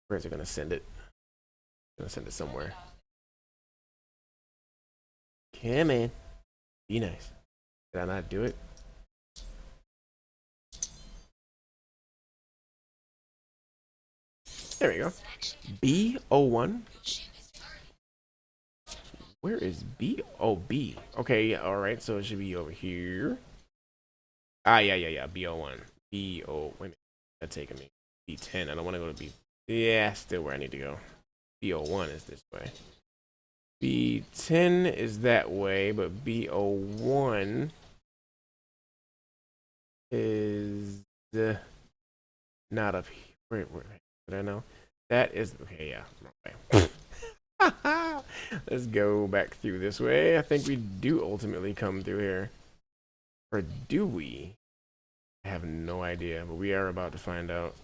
Where's it gonna send it? Gonna send it somewhere. Come in. Be nice. Did I not do it? There we go. B01. Where is B? Oh, B. Okay, yeah, all right. So it should be over here. Ah, yeah. B01. B0. Wait a minute. That's taking me. B10. I don't want to go to B. Yeah, still where I need to go. B01 is this way. B10 is that way, but B01 is not up here. Where did I know? That is okay. Yeah, wrong way. Let's go back through this way. I think we do ultimately come through here, or do we? I have no idea, but we are about to find out.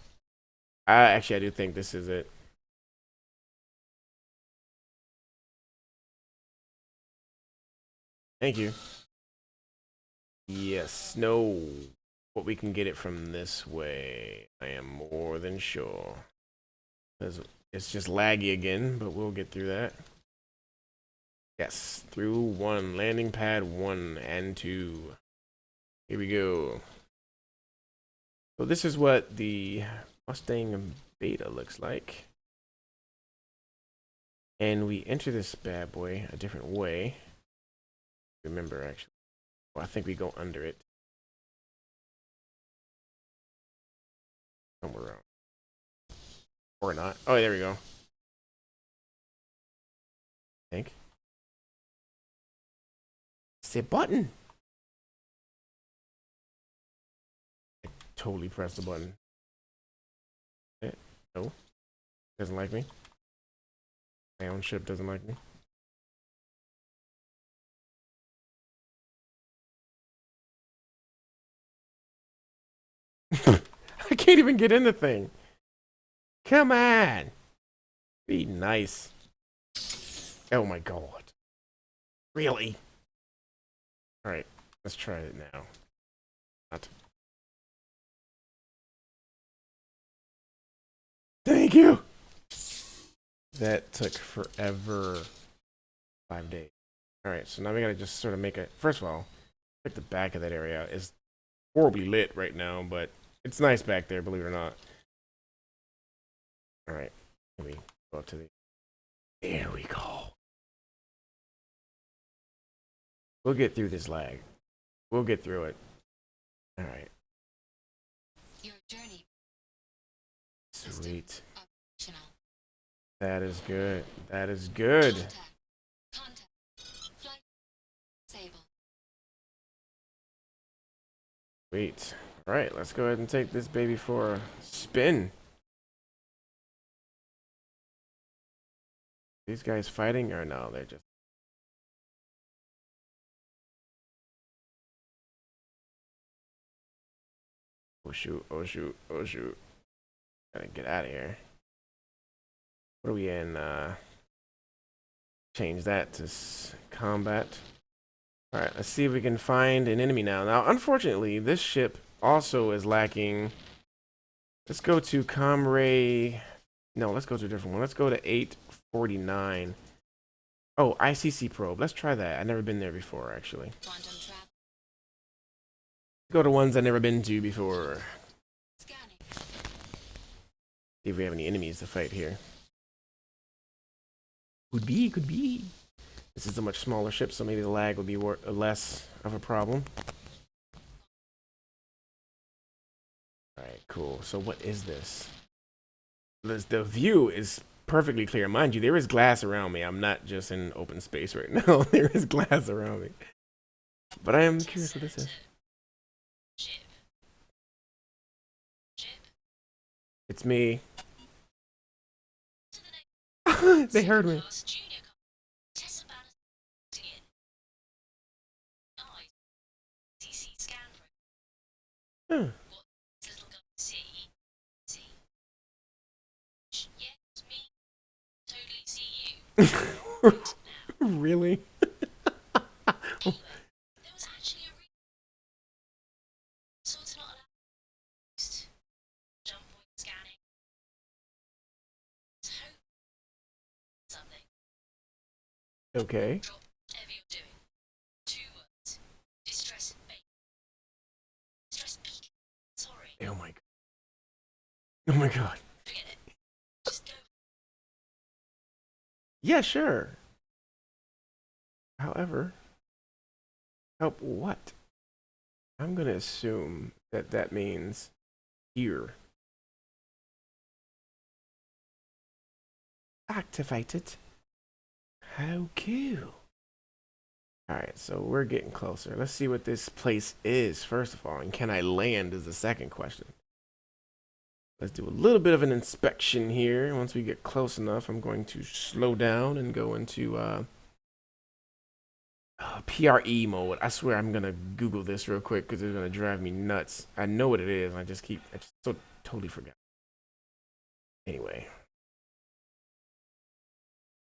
I do think this is it. Thank you. Yes. No. But we can get it from this way. I am more than sure. It's just laggy again, but we'll get through that. Yes, through 1. Landing pad 1 and 2. Here we go. So this is what the Mustang Beta looks like. And we enter this bad boy a different way. Remember, actually. Well, I think we go under it. Somewhere around. Or not. Oh, there we go. I think. It's a button. I totally pressed the button. No. Doesn't like me. My own ship doesn't like me. I can't even get in the thing. Come on. Be nice. Oh my god. Really? Alright, let's try it now. Not. Thank you! That took forever. 5 days. Alright, so now we gotta just sort of make it. First of all, like the back of that area is horribly lit right now, but it's nice back there, believe it or not. Alright, let me go up to the. There we go. We'll get through this lag. We'll get through it. Alright. Your journey. Sweet. That is good. That is good. Sweet. Alright, let's go ahead and take this baby for a spin. These guys fighting or no, they're just. Oh shoot, oh shoot, oh shoot. Gotta get out of here. What are we in? Change that to combat. Alright, let's see if we can find an enemy now. Now, unfortunately, this ship also is lacking. Let's go to Comray. No, let's go to a different one. Let's go to 849. Oh, ICC probe. Let's try that. I've never been there before, actually. Go to ones I've never been to before. See if we have any enemies to fight here. Could be, could be. This is a much smaller ship, so maybe the lag will be less of a problem. Alright, cool. So what is this? The view is perfectly clear. Mind you, there is glass around me. I'm not just in open space right now. There is glass around me. But I am curious what this is. It's me. They heard me. Huh. Really? Okay. Oh my god. Oh my god. Yeah, sure. However, help what? I'm gonna assume that that means here. Activated. How cool. Alright, so we're getting closer. Let's see what this place is, first of all. And can I land is the second question. Let's do a little bit of an inspection here. Once we get close enough, I'm going to slow down and go into PRE mode. I swear I'm going to Google this real quick because it's going to drive me nuts. I know what it is. I just totally forgot. Anyway.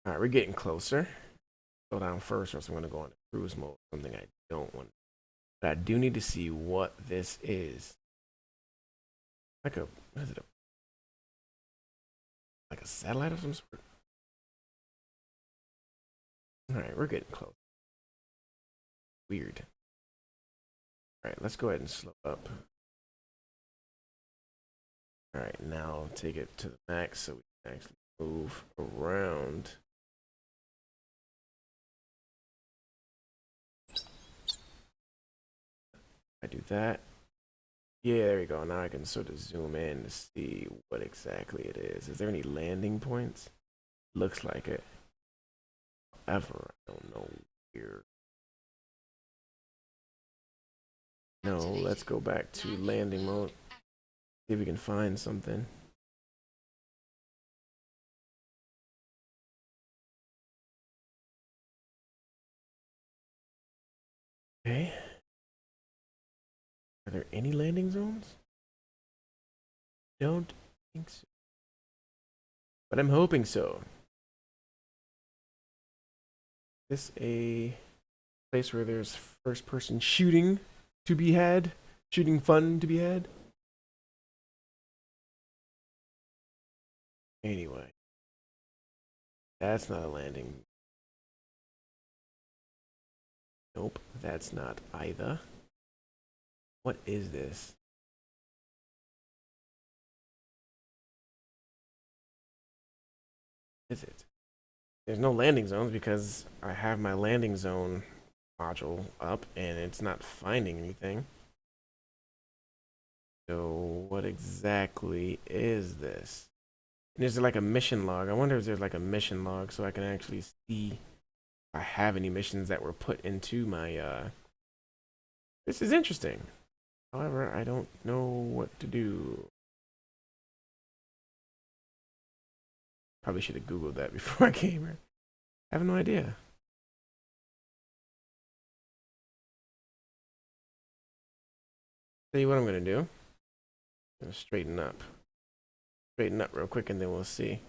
Alright, we're getting closer. Slow down first, or else I'm going to go into cruise mode. Something I don't want. But I do need to see what this is. What is it? Like a satellite of some sort? Alright, we're getting close. Weird. Alright, let's go ahead and slow up. Alright, now take it to the max so we can actually move around. I do that. Yeah, there we go. Now I can sort of zoom in to see what exactly it is. Is there any landing points? Looks like it. However, I don't know where. No, let's go back to landing mode. See if we can find something. Okay. Are there any landing zones? Don't think so. But I'm hoping so. Is this a place where there's first person shooting to be had? Shooting fun to be had? Anyway. That's not a landing. Nope, that's not either. What is this? Is it? There's no landing zones because I have my landing zone module up and it's not finding anything. So what exactly is this? And is there like a mission log? I wonder if there's like a mission log so I can actually see if I have any missions that were put into my This is interesting. However, I don't know what to do. Probably should have Googled that before I came here. I have no idea. Tell you what I'm gonna do. I'm gonna straighten up. Straighten up real quick and then we'll see.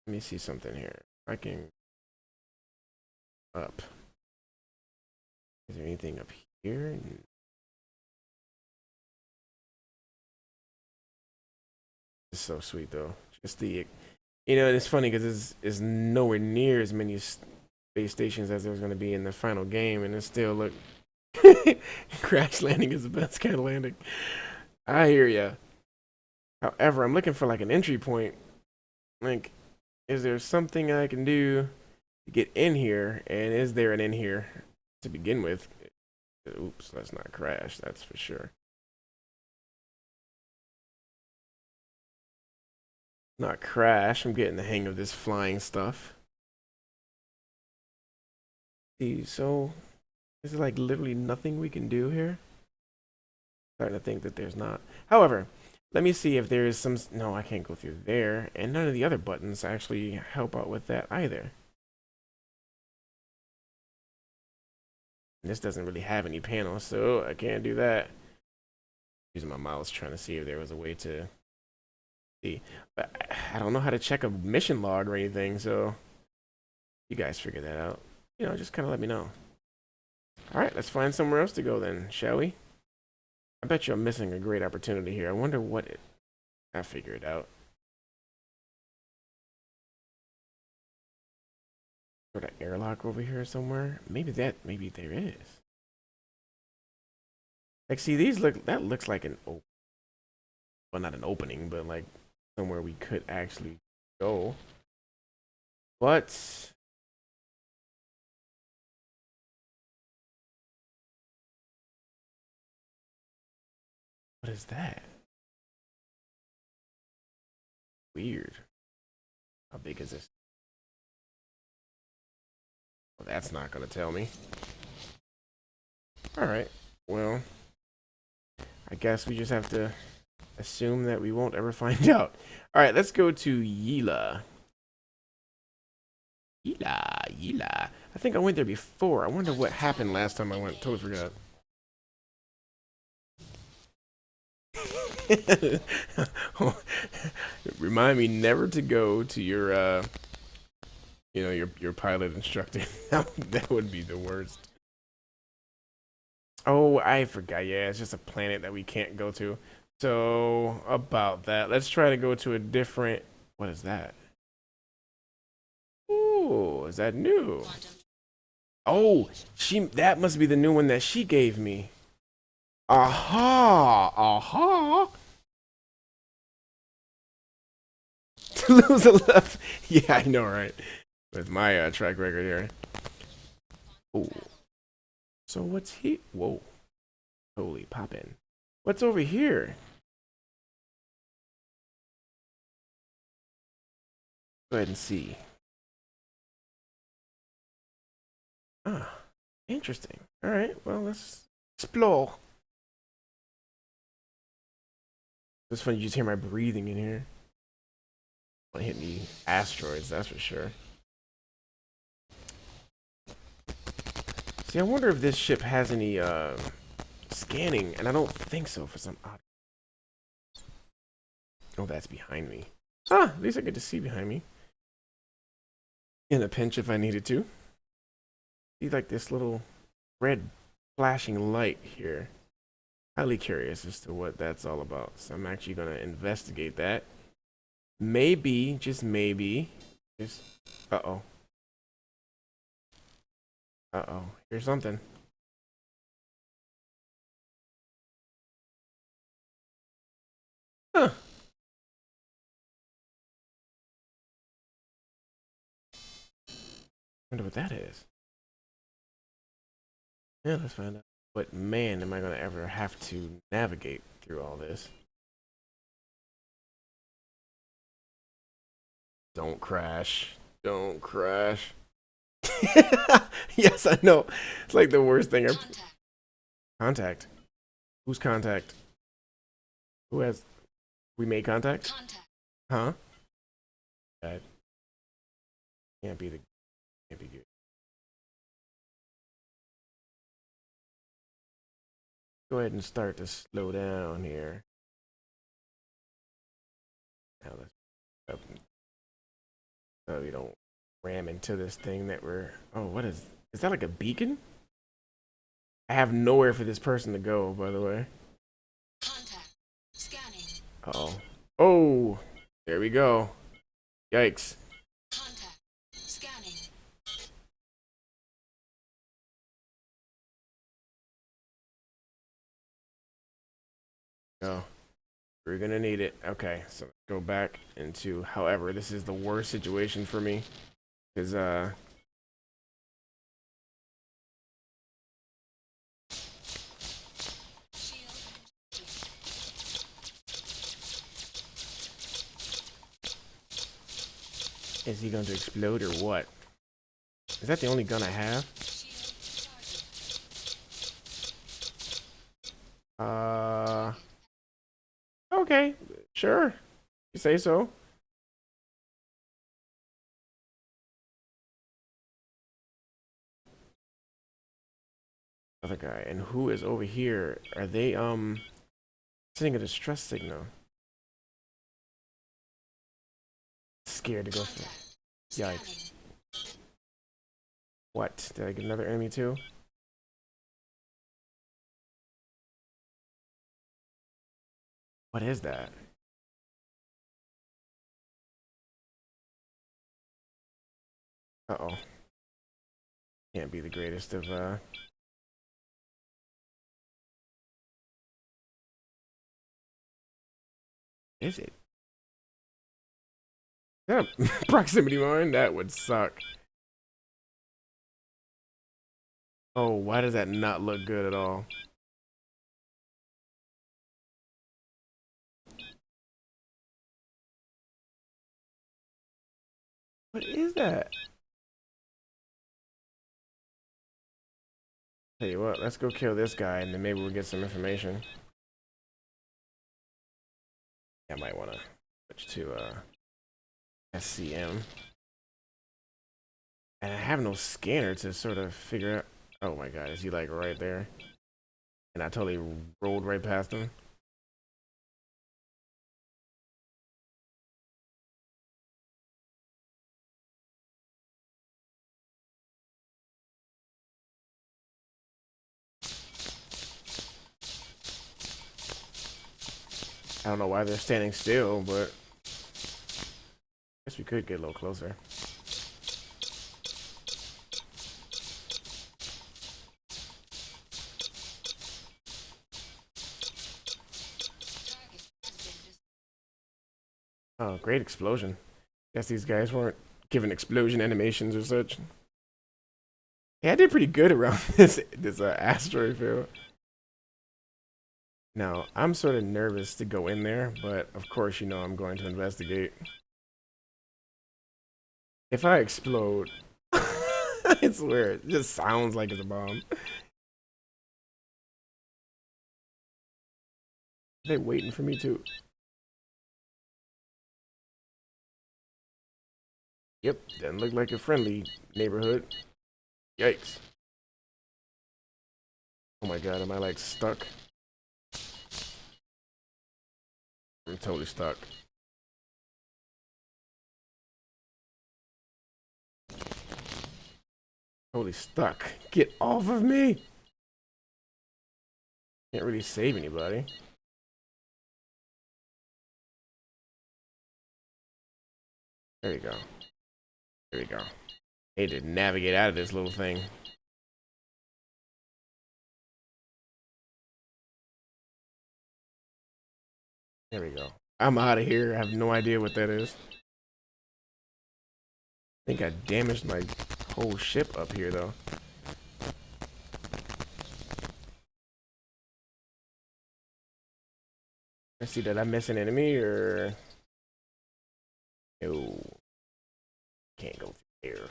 Let me see something here. I can up. Is there anything up here? It's so sweet though. Just the, you know, and it's funny because it's nowhere near as many space stations as there's going to be in the final game, and it still look. Crash landing is the best kind of landing. I hear ya. However, I'm looking for like an entry point. Like, is there something I can do to get in here? And is there an in here to begin with? Oops, let's not crash. That's for sure. Not crash. I'm getting the hang of this flying stuff. See, so is there like literally nothing we can do here? Starting to think that there's not. However, let me see if there is some. No, I can't go through there, and none of the other buttons actually help out with that either. And this doesn't really have any panels, so I can't do that. Using my mouse trying to see if there was a way to see, but I don't know how to check a mission log or anything. So you guys figure that out. You know, just kind of let me know. All right, let's find somewhere else to go then, shall we? I bet you I'm missing a great opportunity here. I wonder what it. I figure it out. Sort of airlock over here somewhere. Maybe there is. Like, see, these look. That looks like an well, not an opening, but like somewhere we could actually go. But what is that? Weird. How big is this? Well, that's not gonna tell me. All right. Well, I guess we just have to assume that we won't ever find out. All right, let's go to Yila. Yila. I think I went there before. I wonder what happened last time I went. Totally forgot. Remind me never to go to your, your pilot instructor. That would be the worst. Oh, I forgot. Yeah, it's just a planet that we can't go to. So about that, let's try to go to a different. What is that? Ooh, is that new? Oh, that must be the new one that she gave me. Aha! Aha! To lose a left. Yeah, I know, right? With my track record here. Oh. So what's he? Whoa. Holy poppin'. What's over here? Go ahead and see. Ah, interesting. All right, well, let's explore. It's funny, you just hear my breathing in here. Don't hit me asteroids, that's for sure. See, I wonder if this ship has any scanning, and I don't think so for some odd. Oh, that's behind me. Ah, at least I get to see behind me. In a pinch if I needed to. See, like this little red flashing light here. Highly curious as to what that's all about. So I'm actually going to investigate that. Maybe, just maybe. Just, uh-oh. Uh-oh. Here's something. Huh. Wonder what that is. Yeah, let's find out. But man, am I going to ever have to navigate through all this. Don't crash. Don't crash. Yes, I know. It's like the worst thing ever. Contact. Who's contact? Who has? We made contact? Huh? That can't be the. Can't be good. Go ahead and start to slow down here. Now let's up so we don't ram into this thing that we're. Oh, what is? Is that like a beacon? I have nowhere for this person to go. By the way. Contact. Scanning. Oh. Oh. There we go. Yikes. Contact. Scanning. Oh. We're gonna need it. Okay, so go back into. However, this is the worst situation for me because is he going to explode or what? Is that the only gun I have? Uh, okay, sure. You say so. Other guy, and who is over here? Are they sending a distress signal? Scared to go for. Yikes! What? Did I get another enemy too? What is that? Uh oh. Can't be the greatest of Is it? Yeah, proximity mine? That would suck. Oh, why does that not look good at all? What is that? Tell you what, let's go kill this guy and then maybe we'll get some information. I might want to switch to SCM. And I have no scanner to sort of figure out. Oh my god, is he like right there? And I totally rolled right past him. I don't know why they're standing still, but I guess we could get a little closer. Oh, great explosion. Guess these guys weren't given explosion animations or such. Yeah, I did pretty good around this asteroid field. Now, I'm sort of nervous to go in there, but of course, you know I'm going to investigate. If I explode, I swear, it just sounds like it's a bomb. They waiting for me to. Yep, doesn't look like a friendly neighborhood. Yikes. Oh my god, am I like stuck? I'm totally stuck. Totally stuck. Get off of me! Can't really save anybody. There you go. There we go. Need to navigate out of this little thing. There we go. I'm out of here. I have no idea what that is. I think I damaged my whole ship up here, though. Let's see, did I miss an enemy, or... No. Can't go through here.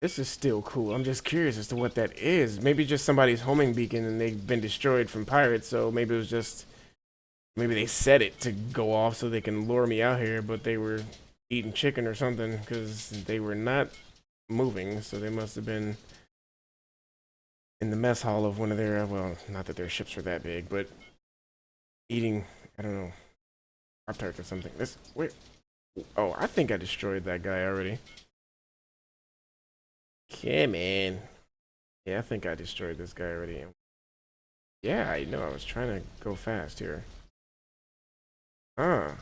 This is still cool. I'm just curious as to what that is. Maybe just somebody's homing beacon and they've been destroyed from pirates, so maybe it was just... Maybe they set it to go off so they can lure me out here, but they were eating chicken or something, because they were not moving, so they must have been in the mess hall of one of their, well, not that their ships were that big, but eating, I don't know, Pop-Tarts or something. This, wait, oh, I think I destroyed that guy already. Yeah, man. Yeah, I think I destroyed this guy already. Yeah, I know, I was trying to go fast here. Ah.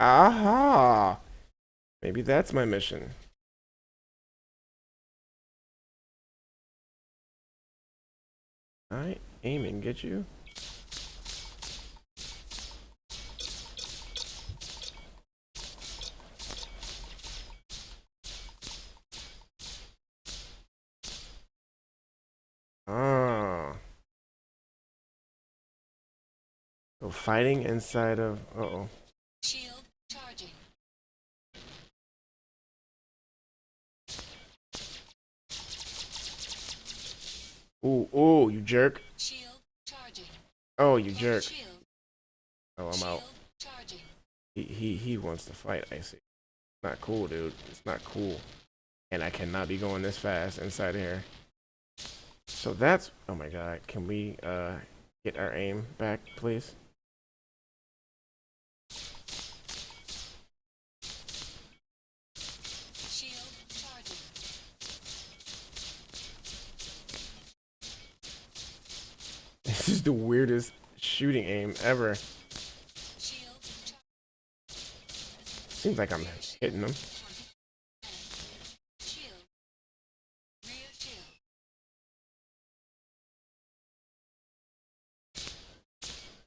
Aha! Maybe that's my mission. Alright, aim and get you. Ah. So fighting inside of... Uh-oh. Shield charging. Ooh, ooh, you jerk. Shield charging. Oh, you jerk. Shield. Oh, I'm Shield out. charging. He wants to fight, I see. Not cool, dude. It's not cool. And I cannot be going this fast inside of here. So that's... Oh my god. Can we get our aim back, please? Shield charging. This is the weirdest shooting aim ever. Shield charging. Seems like I'm hitting them. Shield. Rear shield.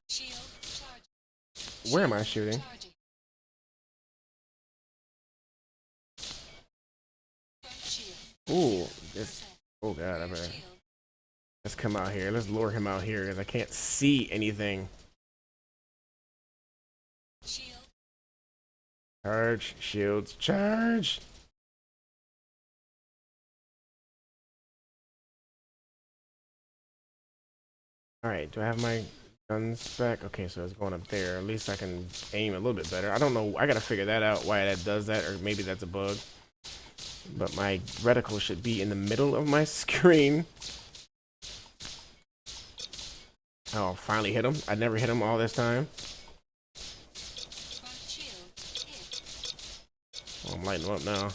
Shield charging. Where am I shooting? Charging. Front shield. Ooh, this... Oh god, I Rear better... shield. Let's come out here. Let's lure him out here because I can't see anything. Shield. Charge, shields, charge! Alright, do I have my guns back? Okay, so it's going up there. At least I can aim a little bit better. I don't know. I gotta figure that out, why that does that, or maybe that's a bug. But my reticle should be in the middle of my screen. Oh, finally hit him. I never hit him all this time. Front shield. Hit. Oh, I'm lighting him up now.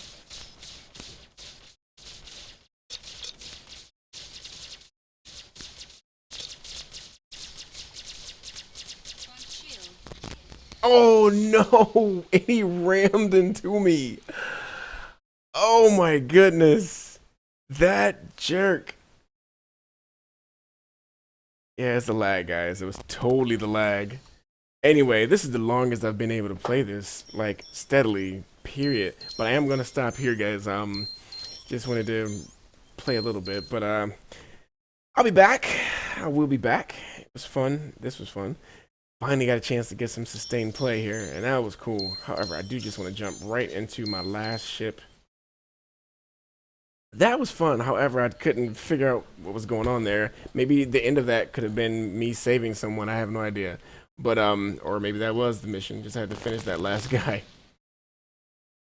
Front shield. Oh no! And he rammed into me. Oh my goodness. That jerk. Yeah, it's the lag, guys. It was totally the lag. Anyway, this is the longest I've been able to play this, like, steadily, period. But I am gonna stop here, guys. Just wanted to play a little bit, but I'll be back. I will be back. It was fun. This was fun. Finally got a chance to get some sustained play here, and that was cool. However, I do just want to jump right into my last ship. That was fun. However, I couldn't figure out what was going on there. Maybe the end of that could have been me saving someone. I have no idea. But or maybe that was the mission. Just had to finish that last guy.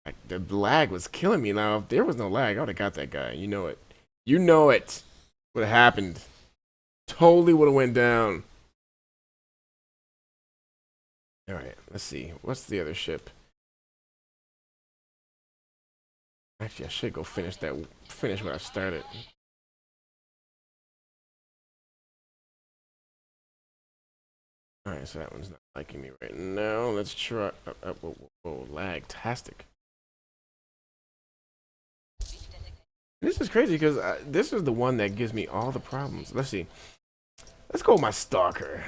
Like, the lag was killing me. Now, if there was no lag, I would have got that guy. You know it. You know it. Would have happened. Totally would have went down. All right, let's see. What's the other ship? Actually, I should go finish what I started. All right, so that one's not liking me right now. Let's try. Whoa, lag-tastic. This is crazy because this is the one that gives me all the problems. Let's see. Let's go with my Stalker.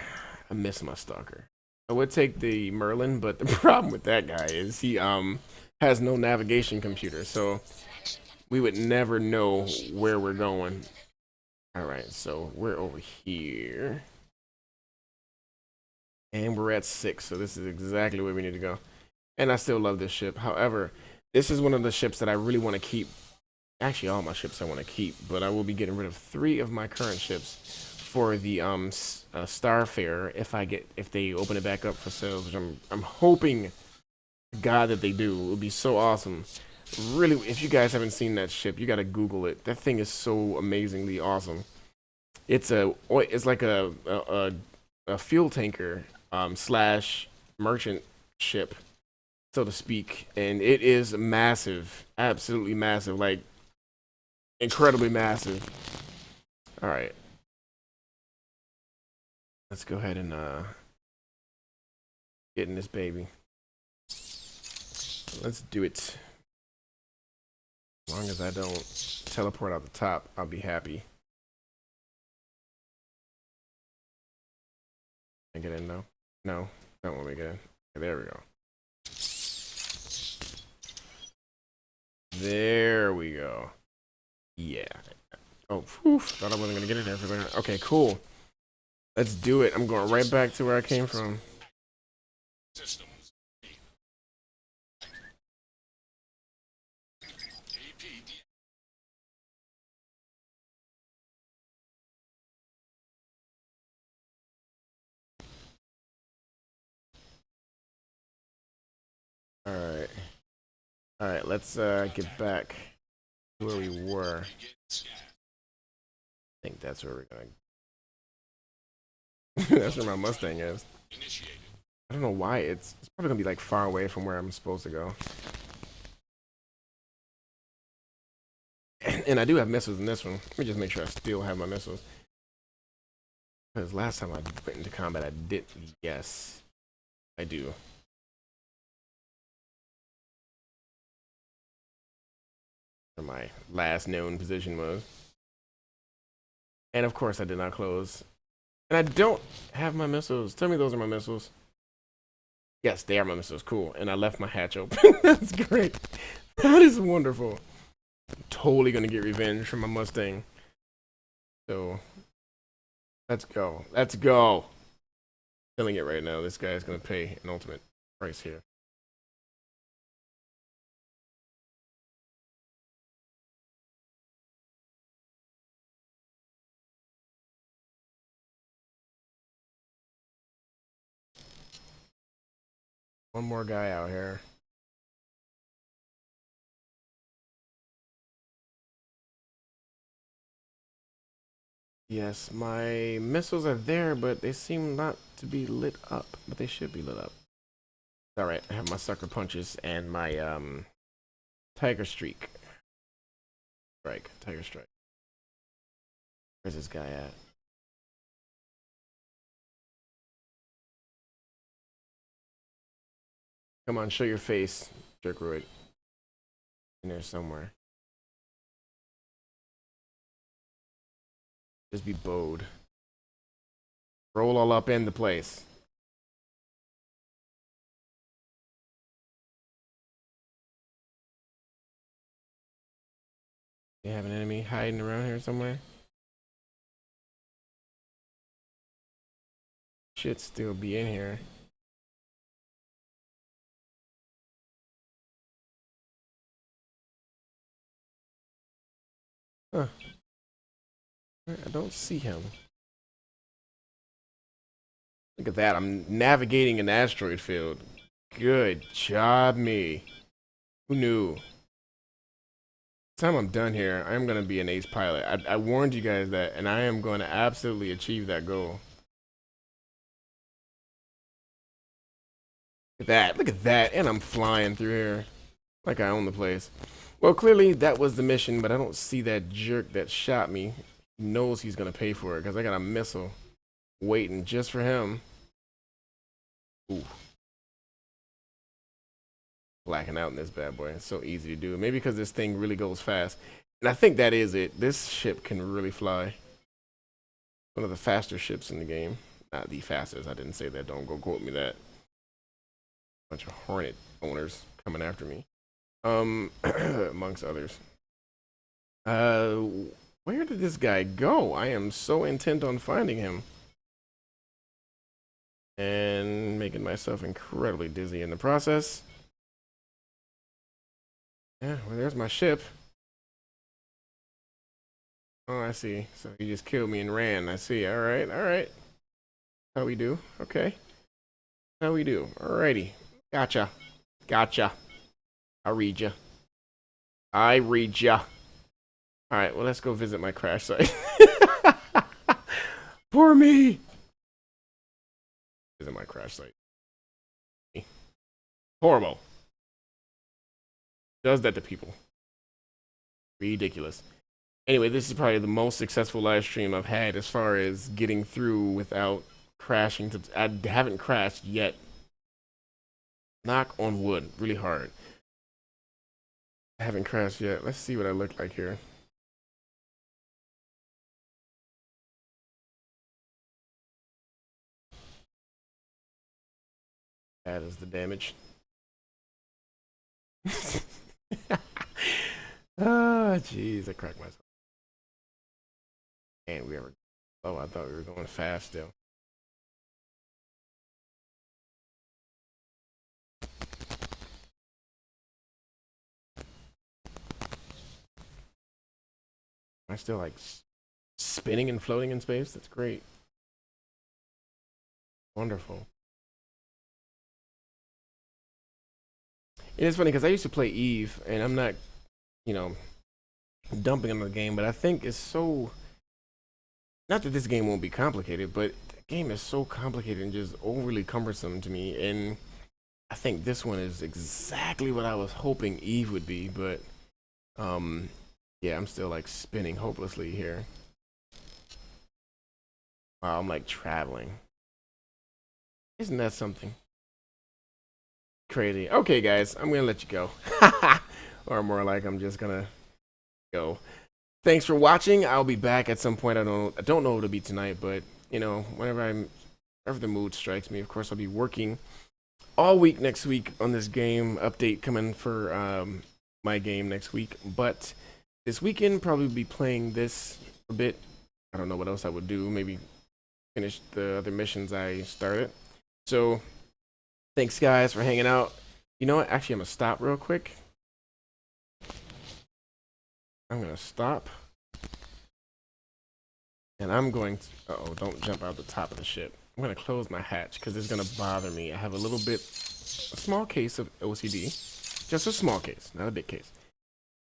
I miss my Stalker. I would take the Merlin, but the problem with that guy is he has no navigation computer, so we would never know where we're going. All right, so we're over here. And we're at 6, so this is exactly where we need to go. And I still love this ship. However, this is one of the ships that I really want to keep. Actually, all my ships I want to keep, but I will be getting rid of 3 of my current ships for the Starfarer if they open it back up for sales, which I'm hoping to God that they do. It would be so awesome. Really, if you guys haven't seen that ship, you got to Google it. That thing is so amazingly awesome. It's like a fuel tanker slash merchant ship, so to speak, and it is massive, absolutely massive, like incredibly massive. All right, let's go ahead and get in this baby. Let's do it. As long as I don't teleport out the top, I'll be happy. I get in though? No, don't want me to get in. Okay, there we go. There we go. Yeah. Oh, whew, thought I wasn't gonna get in there for a second. Okay, cool. Let's do it. I'm going right back to where I came from. All right. All right, let's get back to where we were. I think that's where we're going. That's where my Mustang is. I don't know why it's probably gonna be like far away from where I'm supposed to go. And I do have missiles in this one. Let me just make sure I still have my missiles. Because last time I went into combat, I did. Yes, I do. Where my last known position was. And of course, I did not close. And I don't have my missiles. Tell me those are my missiles. Yes, they are my missiles. Cool. And I left my hatch open. That's great. That is wonderful. I'm totally going to get revenge from my Mustang. So, let's go. Let's go. Feeling it right now. This guy is going to pay an ultimate price here. One more guy out here. Yes, my missiles are there, but they seem not to be lit up. But they should be lit up. Alright, I have my sucker punches and my tiger streak. Tiger strike. Where's this guy at? Come on, show your face, Jerkroid. In there somewhere. Just be bowed. Roll all up in the place. You have an enemy hiding around here somewhere? Should still be in here. Huh. I don't see him. Look at that. I'm navigating an asteroid field. Good job, me. Who knew? Time I'm done here, I'm going to be an ace pilot. I warned you guys that, and I am going to absolutely achieve that goal. Look at that. Look at that. And I'm flying through here like I own the place. Well, clearly that was the mission, but I don't see that jerk that shot me. He knows he's going to pay for it because I got a missile waiting just for him. Ooh. Blacking out in this bad boy. It's so easy to do. Maybe because this thing really goes fast. And I think that is it. This ship can really fly. One of the faster ships in the game. Not the fastest. I didn't say that. Don't go quote me that. Bunch of Hornet owners coming after me. Amongst others. Where did this guy go? I am so intent on finding him. And making myself incredibly dizzy in the process. Yeah, well, there's my ship. Oh, I see. So he just killed me and ran. I see. All right, all right. How we do? Okay. How we do? Alrighty. Gotcha. Gotcha. I read ya. I read ya. All right, well, let's go visit my crash site. Poor me. Visit my crash site. Horrible. Does that to people. Ridiculous. Anyway, this is probably the most successful live stream I've had as far as getting through without crashing. I haven't crashed yet. Knock on wood, really hard. I haven't crashed yet. Let's see what I look like here. That is the damage. Oh, jeez, I cracked myself. And we ever. Oh, I thought we were going fast still. Am I still like spinning and floating in space? That's great. Wonderful. It is funny because I used to play Eve, and I'm not, you know, dumping on the game, but I think it's so. Not that this game won't be complicated, but the game is so complicated and just overly cumbersome to me. And I think this one is exactly what I was hoping Eve would be, but yeah, I'm still like spinning hopelessly here. Wow, I'm like traveling. Isn't that something? Crazy. Okay, guys, I'm gonna let you go. Or more like I'm just gonna go. Thanks for watching. I'll be back at some point. I don't know if it'll be tonight, but you know, whenever the mood strikes me, of course I'll be working all week next week on this game update coming for my game next week. But this weekend probably be playing this a bit. I don't know what else I would do. Maybe finish the other missions I started. So thanks guys for hanging out. You know what? Actually, I'm gonna stop real quick. I'm gonna stop. And I'm going to, uh-oh, don't jump out the top of the ship. I'm gonna close my hatch because it's gonna bother me. I have a small case of OCD. Just a small case, not a big case.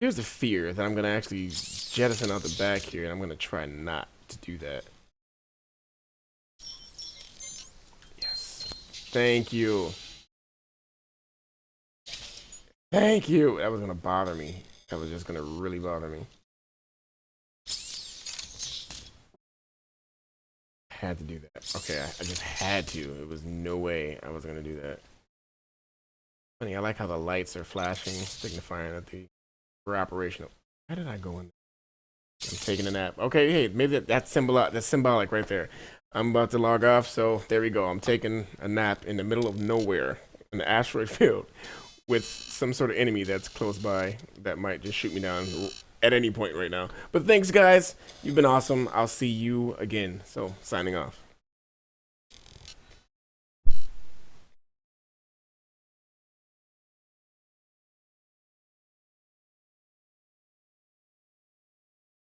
Here's the fear that I'm gonna actually jettison out the back here, and I'm gonna try not to do that. Yes. Thank you. Thank you. That was gonna bother me. That was just gonna really bother me. Had to do that. Okay, I just had to. It was no way I was gonna do that. Funny, I like how the lights are flashing, signifying that we're operational. How did I go in? I'm taking a nap. Okay, hey, maybe that's symbolic right there. I'm about to log off, so there we go. I'm taking a nap in the middle of nowhere in the asteroid field with some sort of enemy that's close by that might just shoot me down at any point right now. But thanks, guys. You've been awesome. I'll see you again. So, signing off.